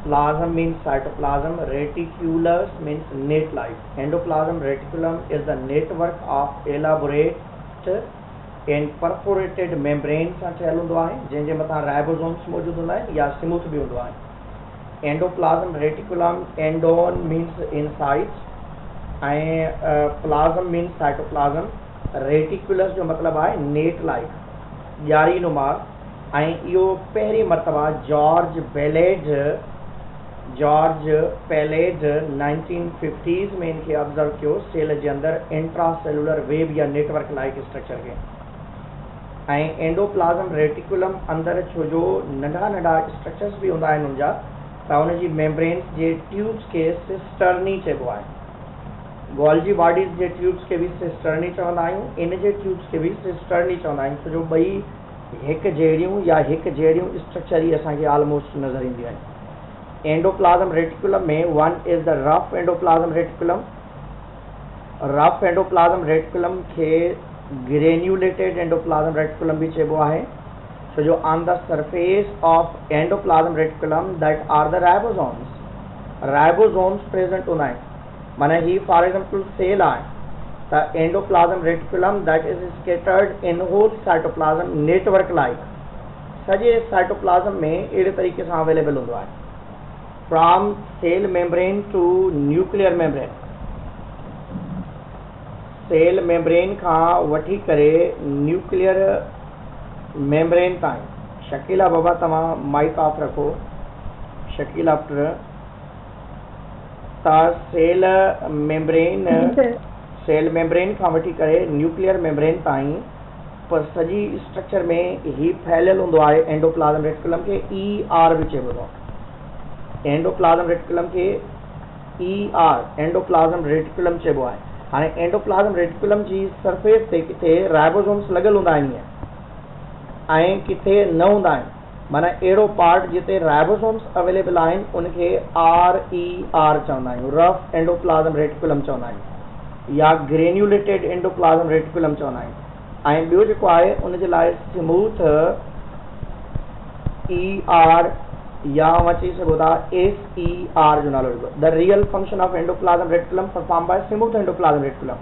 plasm means cytoplasm, reticulus means net life. Endoplasm reticulum is the network of elaborate and perforated membranes सां ठहियल हूंदो आहे जंहिंजे मथां राइबोसोम्स मौजूदु हूंदा आहिनि या स्मूथ बि हूंदो आहे। Endoplasm reticulum, endo means inside, plasm means cytoplasm, reticulus जो मतलब है नेट लाइक ॼारी नुमा। इहो पहिरीं मरतबा जॉर्ज पैलेज 1950s में इनके ऑब्जर्व कियो सेल जे अंदर इंट्रासेलुलर वेव या नेटवर्क लाइक स्ट्रक्चर के। एंडोप्लाज़म रेटिकुलम अंदर छो जो नंढा नंढा स्ट्रक्चर्स भी होंदा आहिनि उनजा, त उनजी मेम्ब्रेन्स जे ट्यूब्स के सिस्टर्नी चइबो आहे। गोल्जी बॉडीज़ जे ट्यूब्स के भी सिस्टर्नी चवंदा आहियूं, इन जे ट्यूब्स के भी सिस्टर्नी चवंदा आहियूं, छो जो ॿई हिकु जहिड़ियूं स्ट्रक्चर ही असांखे ऑलमोस्ट नज़र ईंदियूं आहिनि। एंडोप्लाज़म रेटिकुलम में one is the rough endoplasm reticulum. Rough endoplasm reticulum के ग्रेन्यूलेटेड एंडोप्लाज़म रेटिकुलम भी चइबो आहे, छो जो on the surface of endoplasm reticulum that are the ribosomes present हूंदा आहिनि। माना ही फॉर एग्जाम्पल सेल आहे त endoplasm reticulum that is scattered in whole cytoplasm network like सॼे साइटोप्लाज़म में अहिड़े तरीक़े सां अवेलेबल हूंदो आहे। From cell membrane to nuclear membrane, sale membrane खां वठी करे न्यूक्लियर मेम्ब्रेन ताईं। शकीला बाबा तव्हां माइक ऑफ रखो। शकीला पुट, सेल मेम्ब्रेन खां वठी करे न्यूक्लियर मेम्ब्रेन ताईं पर सॼी स्ट्रक्चर में ही फैलियल हूंदो आहे एंडोप्लाज़म रेटिकुलम खे ER बि चइबो आहे। एंडोप्लाज़म रेटिकुलम खे ER एंडोप्लाज़म रेटिकुलम चइबो आहे। हाणे एंडोप्लाज़म रेटिकुलम जी सरफेस ते किथे राइबोसोम्स लॻल हूंदा आहिनि ऐं किथे न हूंदा आहिनि। माना अहिड़ो पार्ट जिते राइबोसोम्स अवेलेबल आहिनि उनखे RER चवंदा आहियूं, रफ एंडोप्लाज़म रेटिकुलम चवंदा आहियूं या ग्रेन्यूलेटेड एंडोप्लाज़म रेटिकुलम चवंदा आहियूं। ऐं ॿियो जेको आहे उनजे लाइ स्मूथ ER या चई सघो था SER जो नालो ॾिबो। The real function of endoplasm reticulum perform by smooth endoplasm reticulum.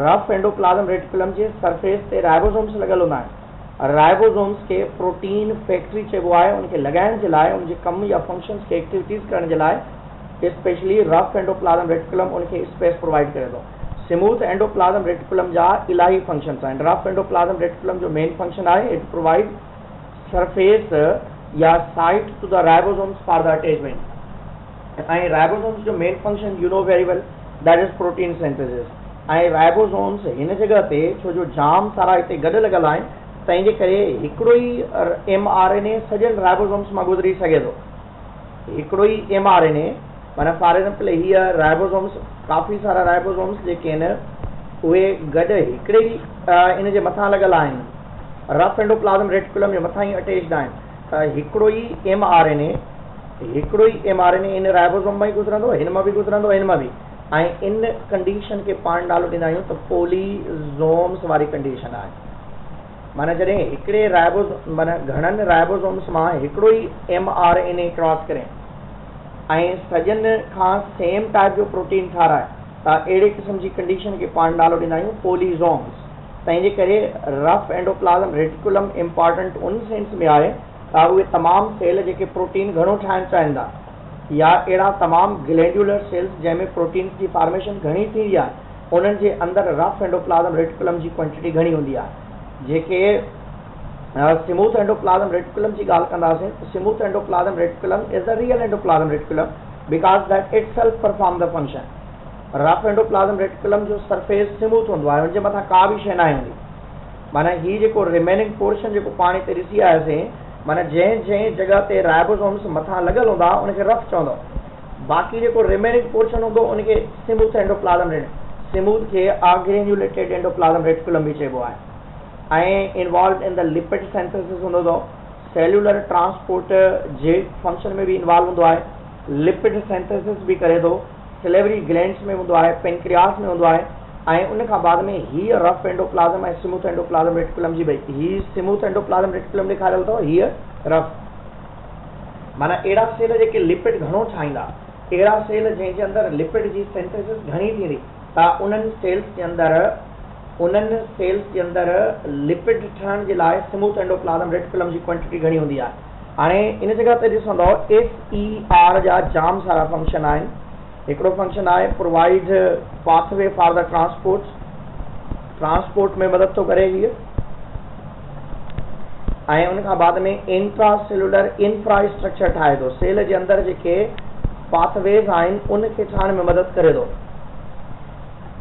Rough endoplasm reticulum जे सरफेस ते राइबोसोम्स लॻल हूंदा आहिनि। राइबोसोम्स के प्रोटीन फैक्ट्री चइबो आहे, उनखे लॻाइण जे लाइ, उनजे कम या फंक्शन्स खे एक्टिविटीज़ करण जे लाइ स्पेशली रफ एंडोप्लाज़म रेटिकुलम उनखे स्पेस प्रोवाइड करे थो। स्मूथ एंडोप्लाज़म रेटिकुलम जा इलाही फंक्शन्स आहिनि। रफ एंडोप्लाज़म रेटिकुलम जो मेन फंक्शन आहे इट प्रोवाइड सरफेस या site to the ribosomes for the attachment. ऐं राइबोसोम्स जो main function you know very well that is protein synthesis. ऐं राइबोसोम्स हिन जगह ते छो जो जाम सारा हिते गॾु लॻल आहिनि तंहिंजे करे हिकिड़ो ई mRNA सॼनि राइबोसोम्स मां गुज़री सघे थो। हिकिड़ो ई mRNA माना फॉर एग्जाम्पल हीअ राइबोसोम्स काफ़ी सारा राइबोसोम्स जेके आहिनि उहे गॾु हिकिड़े ई इन जे मथां लॻल आहिनि, रफ एंडोप्लाज़म रेटिकुलम जे मथां ई अटैच्ड आहिनि। त हिकिड़ो ई mRNA इन राइबोसोम मां ई गुज़रंदो, हिन मां बि गुज़रंदो, हिन मां बि। ऐं इन कंडीशन खे पाण नालो ॾींदा आहियूं त पोलीज़ोम्स वारी कंडीशन आहे। माना जॾहिं हिकिड़े माना घणनि राइबोसोम्स मां हिकिड़ो ई mRNA क्रॉस करे ऐं सॼनि खां सेम टाइप जो प्रोटीन ठाराए त अहिड़े क़िस्म जी कंडीशन खे पाण नालो ॾींदा आहियूं पोलीज़ोम्स। तंहिंजे करे रफ एंडोप्लाज़म रेटिकुलम इम्पॉर्टेंट उन सेंस में आहे त उहे तमामु सेल जेके प्रोटीन घणो ठाहिणु चाहिनि था या अहिड़ा तमामु ग्लैंड्यूलर सेल्स जंहिंमें प्रोटीन जी फॉर्मेशन घणी थींदी आहे उन्हनि जे अंदरि रफ एंडोप्लाज़म रेटिकुलम जी क्वांटिटी घणी हूंदी आहे। जेके स्मूथ एंडोप्लाज़म रेटिकुलम जी ॻाल्हि कंदासीं त smooth endoplasm reticulum is the real endoplasm reticulum because that itself perform the function. Rough endoplasm reticulum जो सरफेस स्मूथ हूंदो आहे, हुनजे मथां का बि शइ न हूंदी। माना हीउ जेको रिमेनिंग पोर्शन जेको पाण हिते ॾिसी आयासीं, माना जंहिं जगह ते राइबोसोम्स मथां लॻल हूंदा उनखे रफ चवंदो, बाक़ी जेको रिमेनिंग पोर्शन हूंदो उनखे स्मूथ एंडोप्लाज़म स्मूथ खे ग्रेन्यूलेटेड एंडोप्लाज़म रेटिकुलम भी चइबो आहे। ऐं involve in the lipid synthesis हूंदो अथव, सेल्यूलर ट्रांसपोर्ट जे फंक्शन में भी इन्वॉल्व हूंदो आहे, लिपिड सिंथेसिस भी करे थो, सिलेवरी ग्लैंड्स में हूंदो आहे, पेनक्रियास में हूंदो आहे। ऐं उन खां बाद में हीअ रफ एंडोप्लाज़म ऐं स्मूथ एंडोप्लाज़म रेटिकुलम जी भई हीअ स्मूथ एंडोप्लाज़म रेटिकुलम ॾेखारियल अथव, हीअ रफ। माना अहिड़ा सेल जेके लिपिड घणो ठाहींदा, अहिड़ा सेल जंहिंजे अंदरि लिपिड जी सिंथेसिस घणी थींदी त उन्हनि सेल्स जे अंदरि लिपिड ठहण जे लाइ स्मूथ एंडोप्लाज़म रेटिकुलम जी क्वांटिटी घणी हूंदी आहे। हाणे इन जगह ते ॾिसंदव SER जा जाम सारा फंक्शन आहिनि। हिकिड़ो फंक्शन आहे provide pathway for the transport में मदद थो करे हीअ, ऐं उन खां बाद में इंट्रा सेलुलर इंफ्रास्ट्रक्चर ठाहे थो, सेल जे अंदरि जेके पाथवेज आहिनि उनखे ठाहिण में मदद करे थो।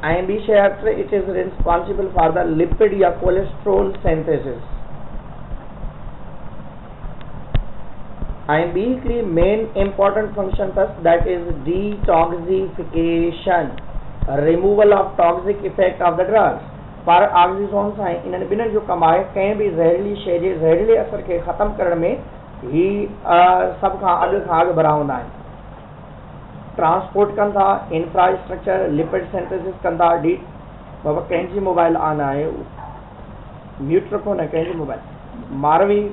ऐं ॿी शइ आहे it is responsible for the lipid या कोलेस्ट्रोल सिंथेसिस। ऐं ॿी हिकिड़ी मेन इम्पॉर्टेंट फंक्शन अथसि that is detoxification, removal of toxic effect of the drugs. पर ऑक्सीजोन्स आहिनि इन्हनि ॿिन्हिनि जो कमु आहे कंहिं बि ज़हरीली शइ जे ज़हरीले असर खे ख़तमु करण में ही सभ खां अॻु भरा हूंदा आहिनि। ट्रांसपोर्ट कनि था, इंफ्रास्ट्रक्चर लिपिड सिंथेसिस कंदा। डी बाबा कंहिंजी मोबाइल ऑन आहे, म्यूट रखो न कंहिंजी मोबाइल। मारवी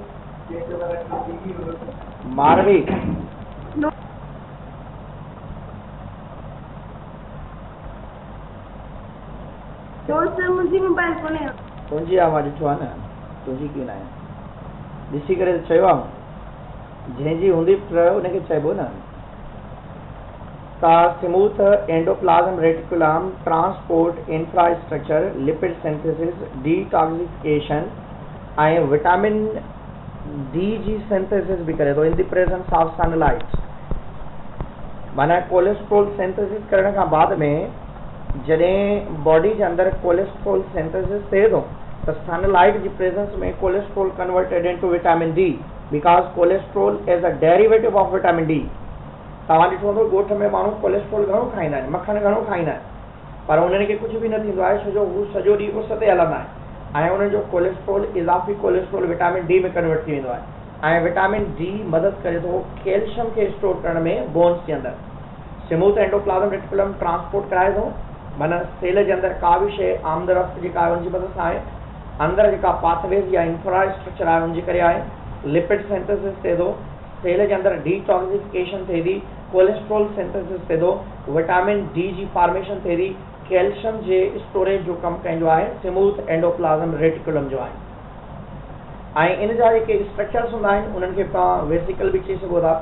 मुंहिंजी मोबाइल कोन्हे। तुंहिंजी आहे, मां ॾिठो आहे न, तुंहिंजी कीअं आहे ॾिसी करे चयो आहे, जंहिंजी हूंदी उनखे चइबो न। Smooth endoplasm reticulum, transport, infrastructure, lipid synthesis, detoxification ऐं विटामिन डी जी सिंथेसिस भी करे थो in the presence of sunlight. माना कोलेस्ट्रोल सिंथेसिस करण खां बाद में जॾहिं बॉडी जे अंदरि कोलेस्ट्रोल सिंथेसिस थिए थो त सनलाइट जी प्रेजेंस में cholesterol converted into vitamin D, because cholesterol is a derivative of vitamin D. तव्हां ॾिठो हूंदो ॻोठ में माण्हू कोलेस्ट्रोल घणो खाईंदा आहिनि, मखण घणो खाईंदा आहिनि, पर उन्हनि खे कुझु बि न थींदो आहे छो जो हू सॼो ॾींहुं उस ते हलंदा आहिनि ऐं उन्हनि जो कोलेस्ट्रोल इज़ाफ़ी कोलेस्ट्रोल विटामिन डी में कन्वर्ट थी वेंदो आहे ऐं विटामिन डी मदद करे थो कैल्शियम खे स्टोर करण में बोन्स जे अंदरि। स्मूथ एंडोप्लाज्म रेटिकुलम ट्रांसपोर्ट कराए थो, माना सेल जे अंदरि का बि शइ आमदरफ़्त जेका आहे उनजी मदद सां आहे, अंदरि जेका पाथवेज या इंफ्रास्ट्रक्चर आहे उनजे करे आहे, लिपिड सिंथेसिस थिए थो, सेल जे अंदरि डिटॉक्सिफिकेशन थिए थी, कोलेस्ट्रोल सिंथेसिस थिए थो, विटामिन डी जी फॉर्मेशन थिए थी, कैल्शियम जे स्टोरेज जो कमु कंहिंजो आहे स्मूथ एंडोप्लाज्म रेटिकुलम जो आहे। ऐं इन जा जेके स्ट्रक्चर्स हूंदा आहिनि उन्हनि खे तव्हां वेसिकल बि चई सघो था।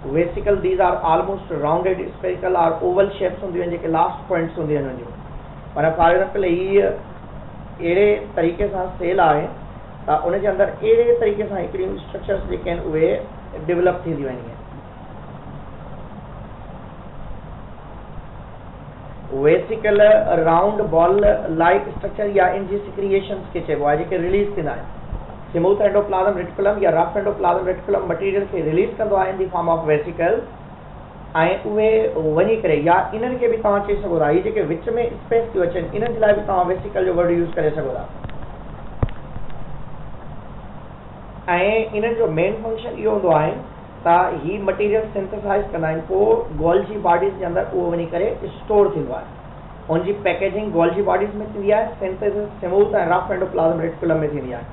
Vesicle these are almost rounded spherical or oval shapes हूंदियूं आहिनि जेके लास्ट पॉइंट्स हूंदियूं आहिनि उनजूं। माना फॉर एग्जाम्पल हीअ अहिड़े तरीक़े सां सेल आहे त उनजे अंदरि अहिड़े तरीक़े सां हिकिड़ियूं स्ट्रक्चर्स जेके आहिनि उहे डेवलप थींदियूं आहिनि। Vesicle round ball like structure या इन जी सिक्रिएशंस खे चइबो आहे जेके रिलीज थींदा आहिनि। स्मूथ एंडोप्लाज्म रेटिकुलम या रफ एंडोप्लाज्म रेटिकुलम मटीरियल खे रिलीज कंदो आहे इन दी फॉर्म ऑफ वेसिकल ऐं उहे वञी करे या इन्हनि खे बि तव्हां चई सघो था, हीअ जेके विच में स्पेस थियूं अचनि इन्हनि जे लाइ बि तव्हां वेसिकल जो वर्ड यूज़ करे सघो था। ऐं इन्हनि जो मेन फंक्शन इहो हूंदो आहे त ही मटीरियल सिंथेसाइज कंदा आहिनि, पोइ गोल्जी बॉडीज़ जे अंदरि उहो वञी करे स्टोर थींदो आहे। उनजी पैकेजिंग गोल्जी बॉडीज़ में थींदी आहे, सिंथेसिस स्मूथ ऐं रफ एंडोप्लाज्म रेटिकुलम में थींदी आहे।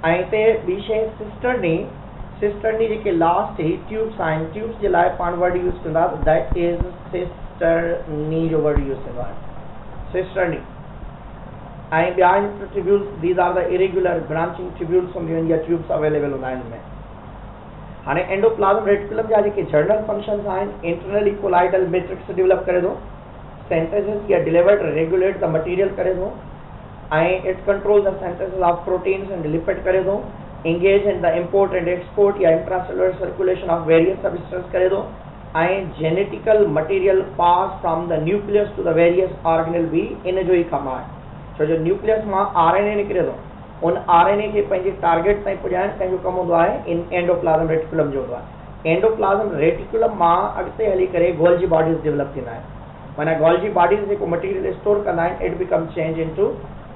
ऐं हिते ॿी शइ सिस्टरनी जेके लास्ट ही ट्यूब्स आहिनि, ट्यूब्स जे लाइ पाण वर्ड यूज़ कंदा दैट इज़ सिस्टरनी जो वर्ड यूज़ थींदो आहे, सिस्टरनी। ऐं ॿिया tubules these are the irregular branching tubules हूंदियूं आहिनि या ट्यूब्स अवेलेबल हूंदा आहिनि उनमें। हाणे एंडोप्लाज्म रेटिकुलम जा जेके जर्नल फंक्शंस आहिनि, इंटरनली कोलाइडल मैट्रिक्स डेवलप करे थो, सिंथेसिस या डिलीवर्ड रेगुलेट द मटीरियल करे थो ऐं it control the synthesis of proteins and lipid करे थो, engage in the import and export या intracellular circulation of various substances करे थो ऐं genetical material pass from the nucleus to the various organelle भी इन जो ही कमु आहे। छो जो न्यूक्लियस मां RNA निकिरे थो, उन RNA खे पंहिंजे टारगेट ताईं पुॼाइण कंहिंजो कमु हूंदो आहे इन एंडोप्लाज्म रेटिकुलम जो हूंदो आहे। एंडोप्लाज्म रेटिकुलम मां अॻिते हली करे गोल्जी बॉडीज़ डेवलप थींदा आहिनि। माना गोल्जी बॉडीज़ जेको मटीरियल स्टोर कंदा आहिनि it become change into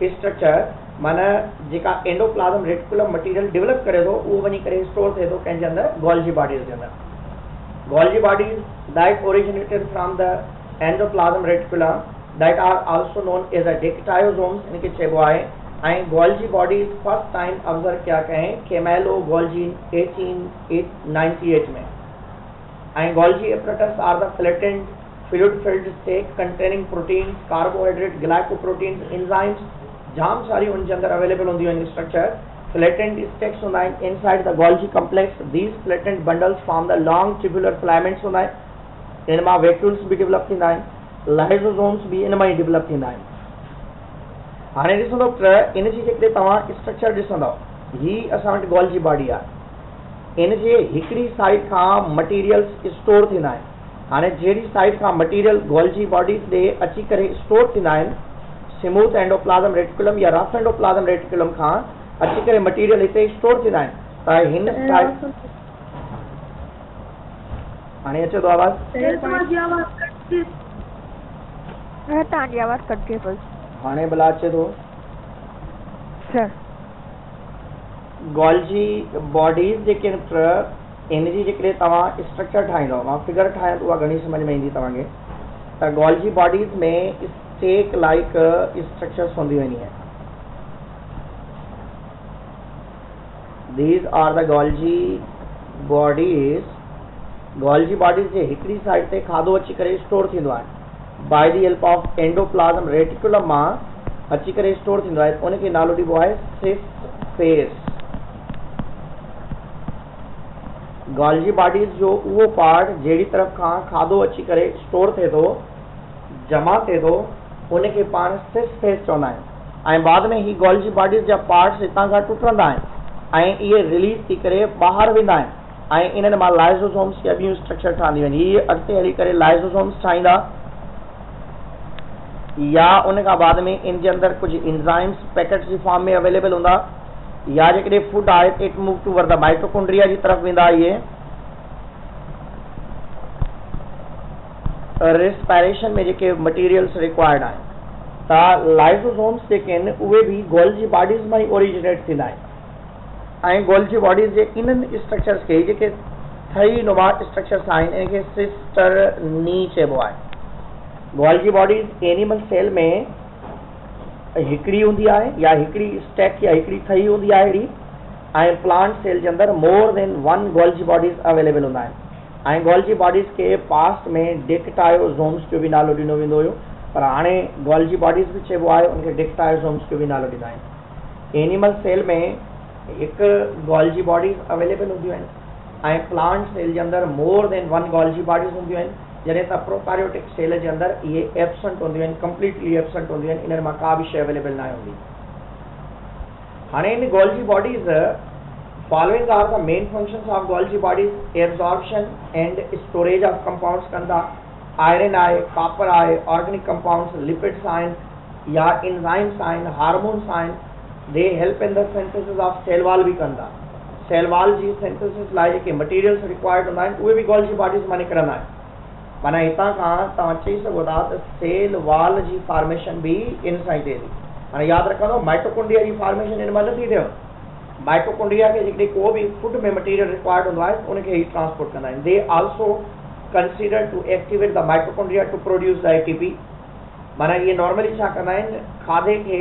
structure. माना जेका एंडोप्लाज्म रेटिकुलम मटीरियल डेवलप करे थो उहो वञी करे स्टोर थिए थो कंहिंजे अंदरि गोल्जी बॉडीज़ जे अंदरि। Golgi bodies that originated from the endoplasm reticulum that are also known as a dictyosomes इनके चइबो आहे। ऐं Golgi bodies first time observe किया कहें केमेलो गोल्जी 1898 में। ऐं Golgi apparatus are the flattened fluid filled stack containing proteins, carbohydrate, glycoproteins, enzymes जाम सारी उनके अंदर अवेलेबल होंदी आहिनि स्ट्रक्चर। फ्लैटेंड स्टेक्स हूंदा आहिनि inside the Golgi complex. These flattened bundles form the long tubular filaments हूंदा आहिनि। इन मां वैक्यूल्स भी डेवलप थींदा आहिनि, लाइसोसोम्स भी इन मां ई डेवलप थींदा आहिनि। हाणे ॾिसंदो पुट इन जी जेकॾहिं तव्हां स्ट्रक्चर ॾिसंदव, ही असां वटि गोल्जी बॉडी आहे, इन जे हिकिड़ी साइड खां मटीरियल्स स्टोर थींदा आहिनि। हाणे जहिड़ी साइड खां मटीरियल गोल्जी बॉडीज़ ॾे अची करे स्टोर थींदा आहिनि, स्मूथ एंडोप्लाज़म रेटिकुलम या रफ एंडोप्लाज़म रेटिकुलम खां अची करे मटीरियल हिते स्टोर थींदा आहिनि। त हिन टाइप हाणे अचे थो आवाज़? तव्हांजी आवाज़ कटिजे पई। हाणे भला अचे थो? सर गोल्जी बॉडीज़ जेके इन जी जेकॾहिं तव्हां स्ट्रक्चर ठाहींदव, मां फिगर ठाहियां त उहा घणी सम्झ में ईंदी तव्हांखे। त गोल्जी बॉडीज़ में स्टेक लाइक स्ट्रक्चर्स हूंदियूं आहिनि। These are the Golgi bodies. Golgi bodies जे हिकिड़ी साइड ते खाधो अची करे स्टोर थींदो आहे, by the help of endoplasm reticulum मां अची करे स्टोर थींदो आहे। उनखे नालो ॾिबो आहे सिस फेस। गोल्जी बॉडीज़ जो उहो पार्ट जहिड़ी तरफ़ खां खाधो अची करे स्टोर थिए थो, जमा थिए थो, उनखे पाण सिस फेस चवंदा आहिनि। ऐं बाद में ही गोल्जी बॉडीज़ जा पार्ट्स हितां खां टुटंदा आहिनि ऐं इहे रिलीज़ थी करे ॿाहिरि वेंदा आहिनि ऐं इन्हनि मां लाइसोसोम्स या ॿियूं स्ट्रक्चर ठहंदियूं आहिनि। हीअ अॻिते हली करे लाइसोसोम्स ठाहींदा, या उन खां बाद में इन जे अंदरि कुझु इंजाइम्स पैकेट्स जी फॉर्म में अवेलेबल हूंदा, या जेकॾहिं फूड आहे it move toward the mitochondria जी तरफ़ वेंदा। इहे रेस्पायरेशन में जेके मटीरियल्स रिक्वायर्ड आहिनि, त लाइसोसोम्स जेके आहिनि उहे बि गोल्जी बॉडीज़ मां ई ओरिजिनेट थींदा आहिनि। ऐं गोल्जी बॉडीज़ जे इन्हनि स्ट्रक्चर्स खे, जेके थई नुमा स्ट्रक्चर्स आहिनि, इनखे सिस्टरनी चइबो आहे। गोल्जी बॉडीज़ एनिमल सेल में हिकिड़ी हूंदी आहे, या हिकिड़ी स्टैक या हिकिड़ी थई हूंदी आहे अहिड़ी, ऐं प्लांट सेल जे अंदरि more than one Golgi bodies available हूंदा आहिनि। ऐं गोल्जी बॉडीज़ खे पास्ट में डिक्टायोज़ोम्स जो बि नालो ॾिनो वेंदो हुयो, पर हाणे गोल्जी बॉडीज़ बि चइबो आहे, उनखे डिक्टायोज़ोम्स जो बि नालो ॾींदा आहिनि। एनिमल सेल में हिकु गोल्जी बॉडीज़ अवेलेबल हूंदियूं आहिनि ऐं प्लांट सेल जे अंदरि more than one Golgi bodies हूंदियूं आहिनि, जॾहिं त प्रोकैरियोटिक सेल जे अंदरि इहे एब्सेंट हूंदियूं आहिनि, कंप्लीटली एब्सेंट हूंदियूं आहिनि, इन्हनि मां का बि शइ अवेलेबल न हूंदी। हाणे इन Golgi bodies following are the main functions of Golgi bodies: absorption and storage of compounds कंदा, iron आहे, copper आहे, organic compounds, lipids आहिनि या enzymes आहिनि, hormones आहिनि। they help in the synthesis of cell wall भी कंदा। cell wall जी synthesis लाइ जेके materials required हूंदा आहिनि उहे बि Golgi bodies मां निकिरंदा आहिनि। माना हितां खां तव्हां चई सघो था त सेल वॉल जी फॉर्मेशन भी इन सां ई थिए थी। हाणे यादि रखंदो, माइटोकॉन्ड्रिया जी फॉर्मेशन इन महिल नथी थिए। माइटोकॉन्ड्रिया खे जेकॾहिं को बि फूड में मटीरियल रिक्वायर्ड हूंदो आहे उनखे ही ट्रांसपोर्ट कंदा आहिनि। They also consider to activate the mitochondria to produce the ATP. माना इहे नॉर्मली छा कंदा आहिनि, खाधे खे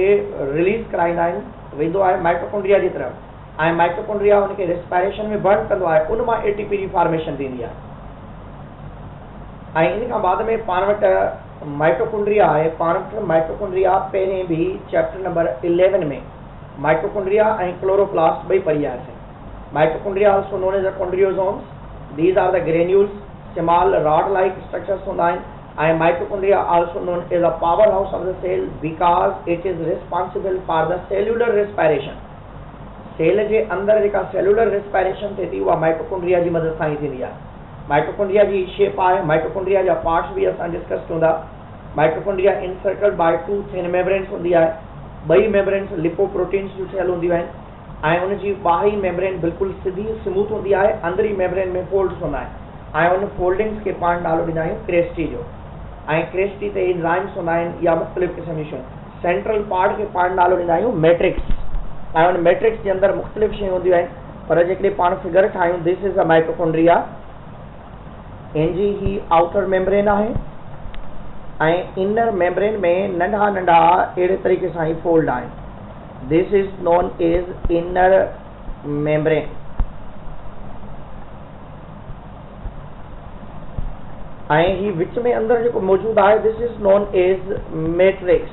रिलीज़ कराईंदा आहिनि, वेंदो आहे माइटोकॉन्ड्रिया जी तरफ़ ऐं माइटोकॉन्ड्रिया उनखे रेस्पायरेशन में बर्न कंदो आहे, उन मां एटीपी जी फॉर्मेशन थींदी आहे। ऐं इन खां बाद में पाण वटि माइटोकॉन्ड्रिया आहे। पाण वटि माइटोकॉन्ड्रिया पहिरें बि चैप्टर नंबर 11 में माइटोकॉन्ड्रिया ऐं क्लोरोप्लास्ट ॿई पढ़ी आयासीं। Mitochondria also known as a chondriosomes, these are the granules, small rod like structures हूंदा आहिनि। ऐं mitochondria also known as a power house of the cell because it is responsible for the cellular respiration. Cell जे अंदरि जेका cellular respiration थिए थी उहा mitochondria जी मदद सां ई थींदी आहे। माइटोकॉन्ड्रिया जी शेप आहे, माइटोकॉन्ड्रिया जा पार्ट्स भी असां डिस्कस हूंदा। Mitochondria encircled by two thin membranes हूंदी आहे, ॿई मेम्ब्रेन्स लिपोप्रोटीन्स जूं ठहियल हूंदियूं आहिनि ऐं उनजी ॿाहिरीं मेम्ब्रेन बिल्कुलु सिधी स्मूथ हूंदी आहे, अंदरी मेम्ब्रेन में फोल्ड्स हूंदा आहिनि ऐं उन फोल्डिंग्स खे पाण नालो ॾींदा आहियूं क्रेस्टी जो। ऐं क्रेस्टी ते एंजाइम्स हूंदा आहिनि या मुख़्तलिफ़ क़िस्म जी शयूं। सेंट्रल पार्ट खे पाण नालो ॾींदा आहियूं मैट्रिक्स ऐं उन मैट्रिक्स जे अंदरि मुख़्तलिफ़ शयूं हूंदियूं आहिनि, पर जेकॾहिं पाण फिगर ठाहियूं, दिस इज़ अ माइटोकॉन्ड्रिया। इन जी ही आउटर मेम्ब्रेन आहे ऐं इनर मेम्ब्रेन में नंढा नंढा अहिड़े तरीक़े सां ई फोल्ड आहिनि। This is known as inner membrane. ऐं ही विच में अंदरि जेको मौजूदु आहे this is known as matrix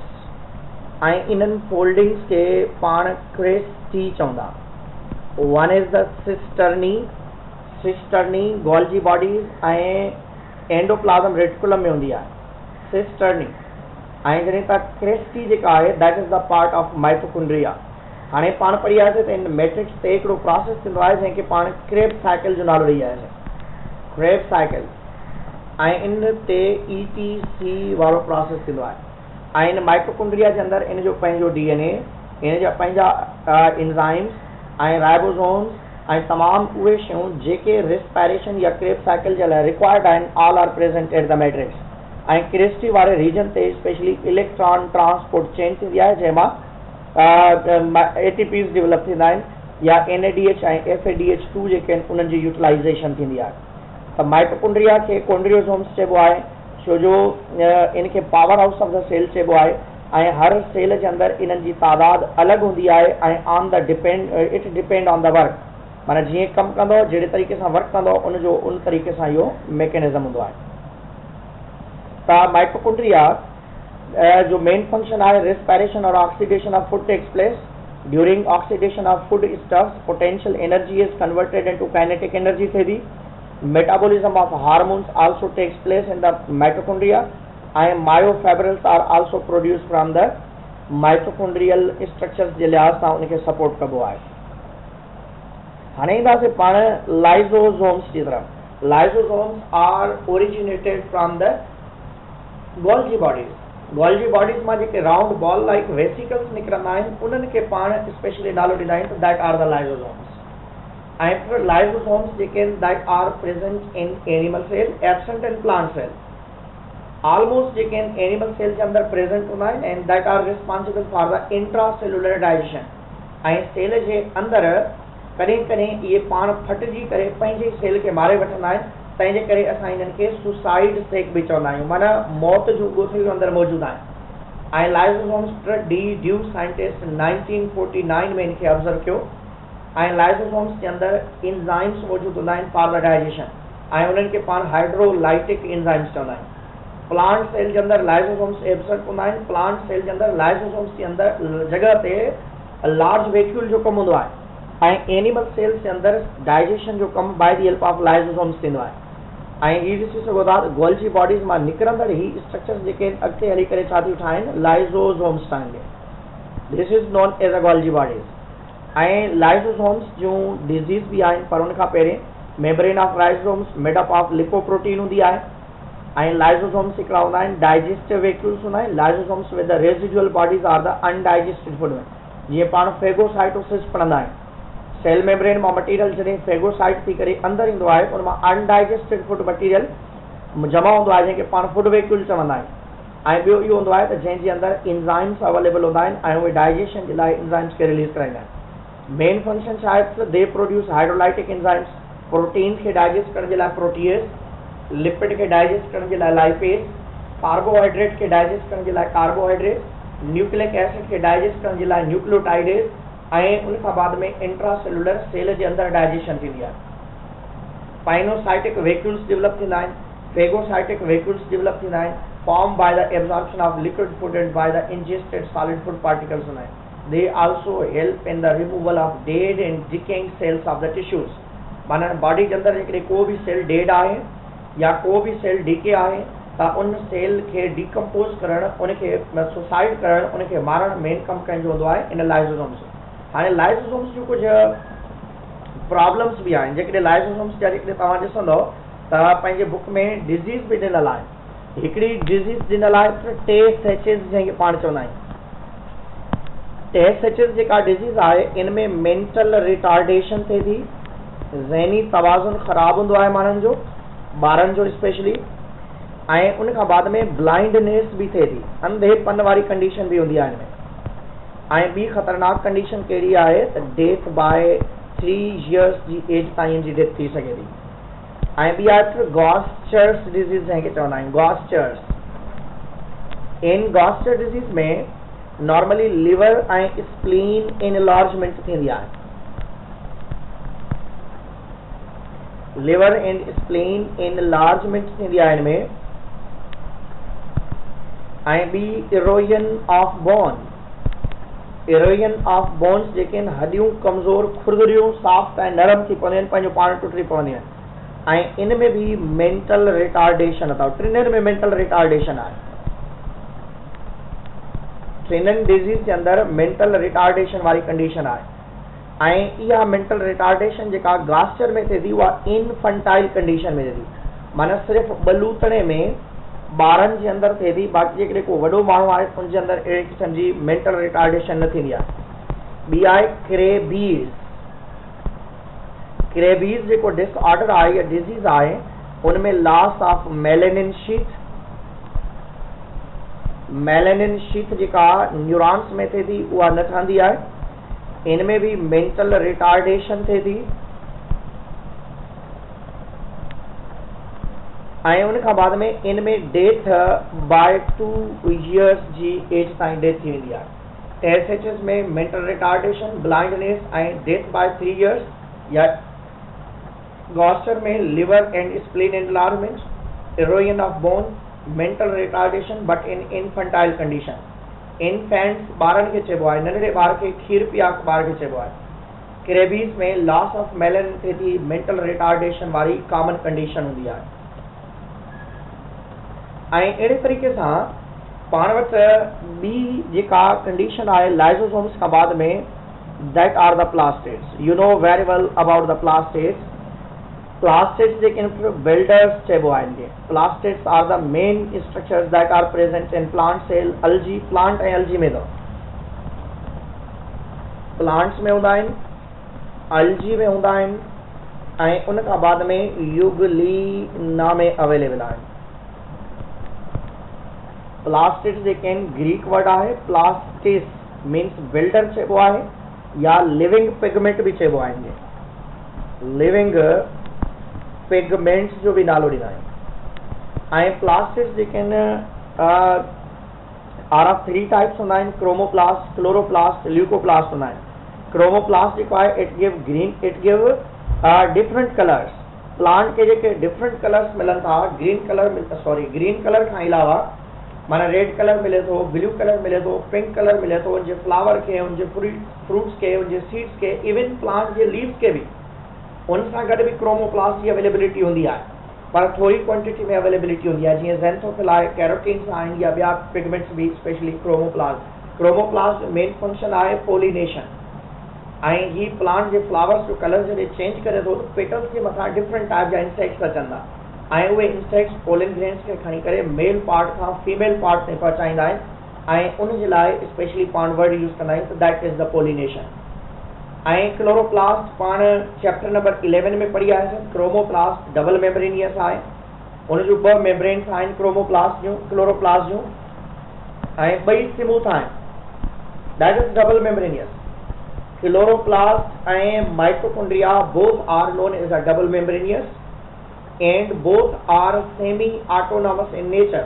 ऐं इन्हनि फोल्डिंग्स खे पाण क्रेस्टी चवंदा। One is the cisternae, Golgi bodies ऐं एंडोप्लाज्म रेटिकुलम में हूंदी आहे, सिस्टर्नी। ऐं जॾहिं तव्हां क्रेस्टी जेका आहे that is the part of mitochondria. हाणे पाण पढ़ी आयासीं त इन मैट्रिक्स ते हिकिड़ो प्रोसेस थींदो आहे जंहिंखे पाण क्रेब्स साइकिल जो नालो ॾेई आयासीं, क्रेब्स साइकिल। ऐं इन ते ETC वारो प्रोसेस थींदो आहे। ऐं इन माइटोकॉन्ड्रिया जे अंदरि इन जो पंहिंजो DNA, इन जा पंहिंजा एंजाइम्स ऐं राइबोसोम्स ऐं तमामु उहे शयूं जेके रेस्पायरेशन या क्रेब्स साइकिल जे लाइ रिक्वायर्ड आहिनि, all are present at the matrix. ऐं क्रेस्टी वारे रीजन ते स्पेशली इलेक्ट्रॉन ट्रांसपोर्ट चेन थींदी आहे जंहिंमां ATPs डेवलप थींदा आहिनि या NADH ऐं FADH2 जेके आहिनि उन्हनि जी यूटिलाइज़ेशन थींदी आहे। त माइटोकॉन्ड्रिया खे कॉन्ड्रियोसोम्स चइबो आहे छो जो इनखे power house of the cell चइबो आहे ऐं हर सेल जे अंदरि इन्हनि जी तादाद अलॻि हूंदी आहे ऐं on the it depend on the work, माना जीअं कमु कंदो जहिड़े तरीक़े सां वर्क कंदो उनजो उन तरीक़े सां इहो मैकेनिज़म हूंदो आहे। त माइटोकॉन्ड्रिया जो मेन फंक्शन आहे रेस्पायरेशन और oxidation of food takes place. During oxidation of food stuffs potential energy is converted into kinetic energy थिए थी। Metabolism of hormones also takes place in the mitochondria and myofibrils are also produced from the mitochondrial structures जे लिहाज़ सां उनखे support कबो आहे। हाणे ईंदासीं पाण लाइसोसोम्स जी तरफ़। Lysosomes are originated from the Golgi bodies. Golgi bodies मां जेके राउंड बॉल लाइक वेसिकल्स निकिरंदा आहिनि उन्हनि खे पाण स्पेशली नालो ॾींदा आहियूं त दैट आर द लाइसोसोम्स। ऐं लाइसोसोम्स जेके आहिनि that are present in animal cell, absent in plant cell. Almost जेके आहिनि एनिमल सेल जे अंदरि प्रेजेंट हूंदा आहिनि and that are responsible for the intracellular digestion. ऐं सेल जे अंदरि कॾहिं कॾहिं इहे पाण फटिजी करे पंहिंजे सेल खे मारे वठंदा आहिनि, तंहिंजे करे असां इन्हनि खे सुसाइड सेक बि चवंदा आहियूं, माना मौत जूं ॻोठियूं अंदरि मौजूदु आहिनि। ऐं लाइसोसोम्स ड्यू साइंटिस्ट 1949 में इनखे ऑब्ज़र्व कयो। ऐं लाइसोसोम्स जे अंदरि इंजाइम्स मौजूदु हूंदा आहिनि फॉर द डाइजेशन ऐं उन्हनि खे पाण हाइड्रोलाइटिक इंजाइम्स चवंदा आहियूं। प्लांट सेल जे अंदरि लाइसोसोम्स एब्सेंट हूंदा आहिनि। प्लांट सेल जे अंदरि लाइसोसोम्स जे अंदरि जॻह ते लार्ज वैक्यूल जो कमु हूंदो आहे ऐं एनिमल सेल्स जे अंदरि डाइजेशन जो कमु by the help of lysosomes थींदो आहे। ऐं हीअ ॾिसी सघो था गोल्जी बॉडीज़ मां निकिरंदड़ ही स्ट्रक्चर्स जेके अॻिते हली करे छा थियूं ठाहिनि, लाइसोसोम्स ठाहींदे। This is known as a Golgi bodies. ऐं लाइसोसोम्स जूं डिज़ीज़ बि आहिनि, पर उन खां पहिरें membrane of lysosomes made up of lipoprotein हूंदी आहे। ऐं लाइसोसोम्स हिकिड़ा हूंदा आहिनि डाइजेस्टिव वैक्यूल्स हूंदा आहिनि। Lysosomes with the residual bodies are the undigested food में, जीअं पाण फेगोसाइटोसिस पढ़ंदा आहियूं। सेल मेम्ब्रेन मां मटीरियल जॾहिं फेगोसाइट थी करे अंदरि ईंदो आहे उन मां अनडाइजेस्टेड फूड मटीरियल जमा हूंदो आहे जंहिंखे पाण फूड वैक्यूल चवंदा आहियूं। ऐं ॿियो इहो हूंदो आहे त जंहिंजे अंदरि इंजाइम्स अवेलेबल हूंदा आहिनि ऐं उहे डाइजेशन जे लाइ इंजाइम्स खे रिलीज़ कराईंदा आहिनि। मेन फंक्शन छा आहे त they produce hydrolytic enzymes. Protein खे डाइजेस्ट करण जे लाइ प्रोटीएस, लिपिड के डाइजेस्ट करने के लिए लाइपेज, कार्बोहाइड्रेट के डाइजेस्ट करने के लिए कार्बोहाइड्रेट, न्यूक्लिक एसिड के डाइजेस्ट करने के लिए न्यूक्लियोटाइडेज ऐं उन खां बाद में इंट्रासेलुलर सेल जे अंदरि डाइजेशन थींदी आहे। पाइनोसाइटिक वैक्यूल्स डेवलप थींदा आहिनि, फेगोसाइटिक वैक्यूल्स डेवलप थींदा आहिनि, form by the absorption of liquid food and by the ingested solid food particles हूंदा आहिनि। They also help in the removal of dead and decaying cells of the tissues. माना body के अंदरि जेकॾहिं को बि सेल डेड आहे या को भी सेल डीके आहे त उन सेल खे डिकम्पोज करणु, उनखे सुसाइड करणु, उनखे मारणु मेन कमु कंहिंजो हूंदो आहे इन लाइसोसोम्स। हाणे लाइसोसोम्स जूं कुझु प्रॉब्लम्स बि आहिनि। जेकॾहिं लाइसोसोम्स जा जेकॾहिं तव्हां ॾिसंदव त पंहिंजे बुक में डिज़ीज़ बि ॾिनल आहे। हिकिड़ी डिज़ीज़ ॾिनल आहे त टे-सेचेस जंहिंखे पाण चवंदा आहियूं। टे-सेचेस जेका डिज़ीज़ आहे इन में मेंटल रिटार्डेशन थिए थी, ज़हनी तवाज़ुन ख़राबु हूंदो आहे माण्हुनि जो, ॿारनि जो स्पेशली, ऐं उन खां बाद में ब्लाइंडनेस बि थिए थी, अंधेपन वारी कंडीशन बि हूंदी आहे हिन में। ऐं ॿी ख़तरनाक कंडीशन कहिड़ी आहे त डेथ बाय 3 years जी एज ताईं जी डेथ थी सघे थी। ऐं ॿी आहे गॉस्चर्स डिज़ीज़ जंहिंखे चवंदा आहियूं, गॉस्चर्स। इन गॉस्चर डिज़ीज़ में नॉर्मली लिवर ऐं स्प्लीन इनलार्जमेंट थींदी आहे। लिवर एंड स्प्लीन इनलार्जमेंट थींदी आहे हिन में। ऐं ॿी erosion of bone. Erosion of bones जेके आहिनि हॾियूं कमज़ोर, खुरदरियूं सॉफ्ट ऐं नरम थी पवंदियूं आहिनि, पंहिंजो पाण टुटी पवंदियूं आहिनि। ऐं इन में भी मेंटल रिटार्डेशन अथव, टिनिनि में मेंटल रिटार्डेशन आहे। टिनिनि डिजीज़ जे अंदरि मेंटल रिटार्डेशन वारी कंडीशन आहे ऐं इहा मेंटल रिटार्डेशन जेका ग्लास्टर में थिए थी उहा इनफंटाइल कंडीशन में थिए थी, माना सिर्फ़ु बलूतणे में ॿारनि जे अंदरि थिए थी, बाक़ी जेकॾहिं को वॾो माण्हू आहे उनजे अंदरि अहिड़े क़िस्म जी मेंटल रिटार्डेशन न थींदी आहे। ॿी आहे क्रेबीज़। क्रेबीज़ जेको डिसऑर्डर आहे या डिज़ीज़ आहे उनमें loss of melanin sheath, melanin sheath जेका न्यूरॉन्स में थिए थी उहा न ठहंदी आहे। इनमें भी मेंटल रिटार्डेशन थिए थी ऐं उन खां बाद में इनमें डेथ बाय 2 years जी एज ताईं डेथ थी वेंदी आहे। एसएचएस में मेंटल रिटार्डेशन, ब्लाइंडनेस ऐं डेथ बाय 3 years, या गॉस्टर में liver and spleen enlargement, erosion of bone, mental retardation but in infantile condition. इनफेंट्स ॿारनि खे चइबो आहे, नंढड़े ॿार खे खीर पियाक ॿार खे चइबो आहे। क्रेबीज़ में लॉस ऑफ मेलेनिन थिए थी, मेंटल रिटार्डेशन वारी कॉमन कंडीशन हूंदी आहे। ऐं अहिड़े तरीक़े सां पाण वटि ॿी जेका कंडीशन आहे लाइसोसोम्स खां बाद में, that are the plastids. You know very well about the plastids. Plastids जेके बिल्डर्स चइबो आहे इनखे। Plastids are the main structures that are present in plant cell, algae, plant ऐं अलजी में अथव। प्लांट्स में हूंदा आहिनि, अलजी में हूंदा आहिनि ऐं उन खां बाद में यूग्लिना में अवेलेबल आहिनि। प्लास्टिड्स जेके आहिनि ग्रीक वर्ड आहे, प्लास्टिस मीन्स बिल्डर चइबो आहे या लिविंग पिगमेंट बि चइबो आहे इनखे। लिविंग पिगमेंट्स जो भी नालो ॾींदा आहियूं। ऐं प्लास्टिड्स जेके आहिनि आर ऑफ 3 टाइप्स हूंदा आहिनि, क्रोमोप्लास्ट, क्लोरोप्लास्ट, ल्यूकोप्लास्ट हूंदा आहिनि। क्रोमोप्लास्ट जेको आहे it give green, it give different colours. Plant के जेके डिफरेंट कलर्स मिलनि था, ग्रीन कलर खां अलावा माना रेड कलर मिले थो, ब्लू कलर मिले थो, पिंक कलर मिले थो, उनजे फ्लावर के, उनजे फ्रूट्स के, उनजे सीड्स के, इवन प्लांट जे लीव्स के भी उन सां गॾु भी क्रोमोप्लास्ट जी अवेलेबिलिटी हूंदी आहे, पर थोड़ी क्वांटिटी में अवेलेबिलिटी हूंदी आहे। जीअं ज़ैंथोफिल आहे, कैरोटीन्स आहिनि या ॿिया पिगमेंट्स भी, स्पेशली क्रोमोप्लास्ट। क्रोमोप्लास्ट जो मेन फंक्शन आहे पोलिनेशन ऐं ही प्लांट जे फ्लावर्स जो कलर जॾहिं चेंज करे थो त पेटल्स जे मथां डिफरेंट टाइप जा इंसेक्ट्स अचनि था ऐं उहे इंसेक्ट्स पोलन ग्रेन्स खे खणी करे मेल पार्ट खां फीमेल पार्ट ताईं पहुचाईंदा आहिनि ऐं उन जे लाइ स्पेशली पाण वर्ड यूज़ कंदा आहियूं त दैट इज़ द पोलिनेशन। ऐं क्लोरोप्लास्ट पाण चैप्टर नंबर 11 में पढ़ी आयासीं। क्रोमोप्लास्ट डबल मेम्ब्रेनियस आहे, उन जूं 2 मेम्ब्रेन्स आहिनि क्रोमोप्लास्ट जूं, क्लोरोप्लास्ट जूं, ऐं ॿई स्मूथ आहिनि, that is double membranosus. Chloroplast and mitochondria both are known as a double membranous and both are semi autonomous in nature।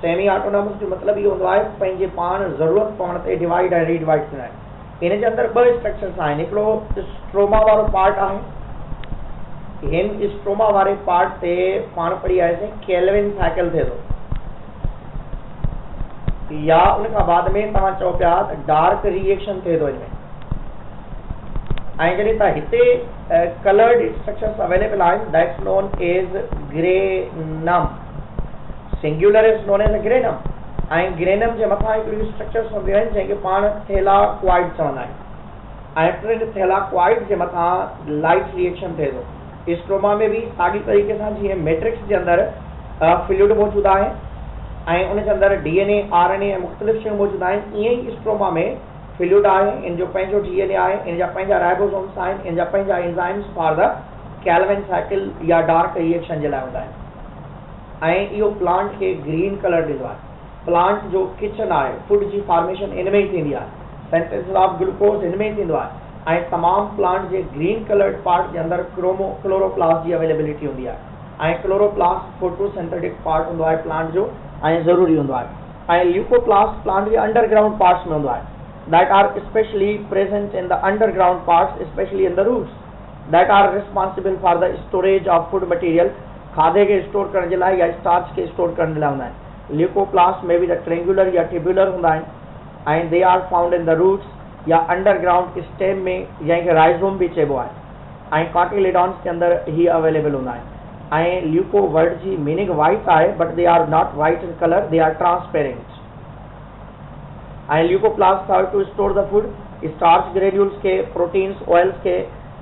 Semi autonomous जो मतलब ये होंदो आहे पंहिंजे पाण ज़रूरत पवण ते डिवाइड ऐं रीडिवाइड थींदा आहिनि। इन जे अंदरि 2 स्ट्रक्चर्स आहिनि, हिकिड़ो स्ट्रोमा वारो पार्ट आहे, हिन स्ट्रोमा वारे पार्ट ते पाण पढ़ी आयासीं केल्विन साइकिल थिए थो, या उन खां बाद में तव्हां चओ पिया डार्क रिएक्शन थिए थो इनमें। ऐं जॾहिं तव्हां हिते कलर्ड स्ट्रक्चर्स अवेलेबल आहिनि, that's known as granum, singular is known as granum. ऐं ग्रेनम जे मथां हिकिड़ियूं स्ट्रक्चर्स हूंदियूं आहिनि जंहिंखे पाण थैलाक्वाइड चवंदा आहियूं, ऐं टिनि थैलाक्वाइड जे मथां लाइट रिएक्शन थिए थो। स्ट्रोमा में भी साॻी तरीक़े सां जीअं मैट्रिक्स जे अंदरि फ्लूइड मौजूदु आहे ऐं उन जे अंदरि DNA, RNA ऐं मुख़्तलिफ़ शयूं मौजूदु आहिनि, ईअं ई स्ट्रोमा में फ्लूइड आहे, इन जो पंहिंजो DNA आहे, इन जा पंहिंजा राइबोसोम्स आहिनि, इन जा पंहिंजा enzymes for the Calvin cycle या डार्क रिएक्शन जे लाइ हूंदा आहिनि। ऐं इहो प्लांट खे ग्रीन कलर ॾींदो आहे। प्लांट जो किचन आहे, फूड जी फॉर्मेशन इन में ई थींदी आहे, सिंथेसिस ऑफ ग्लूकोज इन में ई थींदो आहे, ऐं तमामु प्लांट जे ग्रीन कलर्ड पार्ट जे अंदरि क्लोरोप्लास्ट जी अवेलेबिलिटी हूंदी आहे। ऐं क्लोरोप्लास्ट फोटोसिंथेटिक पार्ट हूंदो आहे प्लांट जो ऐं ज़रूरी हूंदो आहे। ऐं ल्यूकोप्लास्ट प्लांट जे अंडरग्राउंड पार्ट्स में हूंदो आहे, that are specially present in the underground parts, specially in the roots, that are responsible for the storage of food material, खाधे के स्टोर करण जे लाइ या स्टार्च के स्टोर करण जे लाइ हूंदा आहिनि। ल्यूकोप्लास्ट में भी द ट्रेंगुलर या ट्यूबुलर हूंदा आहिनि ऐं they are found in the roots या अंडरग्राउंड स्टेम में, जंहिंखे राइज़ोम भी चइबो आहे, ऐं कॉटिलेडॉन्स के अंदरि ही अवेलेबल हूंदा आहिनि। ऐं ल्यूको वर्ड जी मीनिंग वाइट आहे but they are not white in colour, they are transparent. ऐं leucoplast how to store the food, starch granules के, प्रोटीन्स, ऑयल्स के,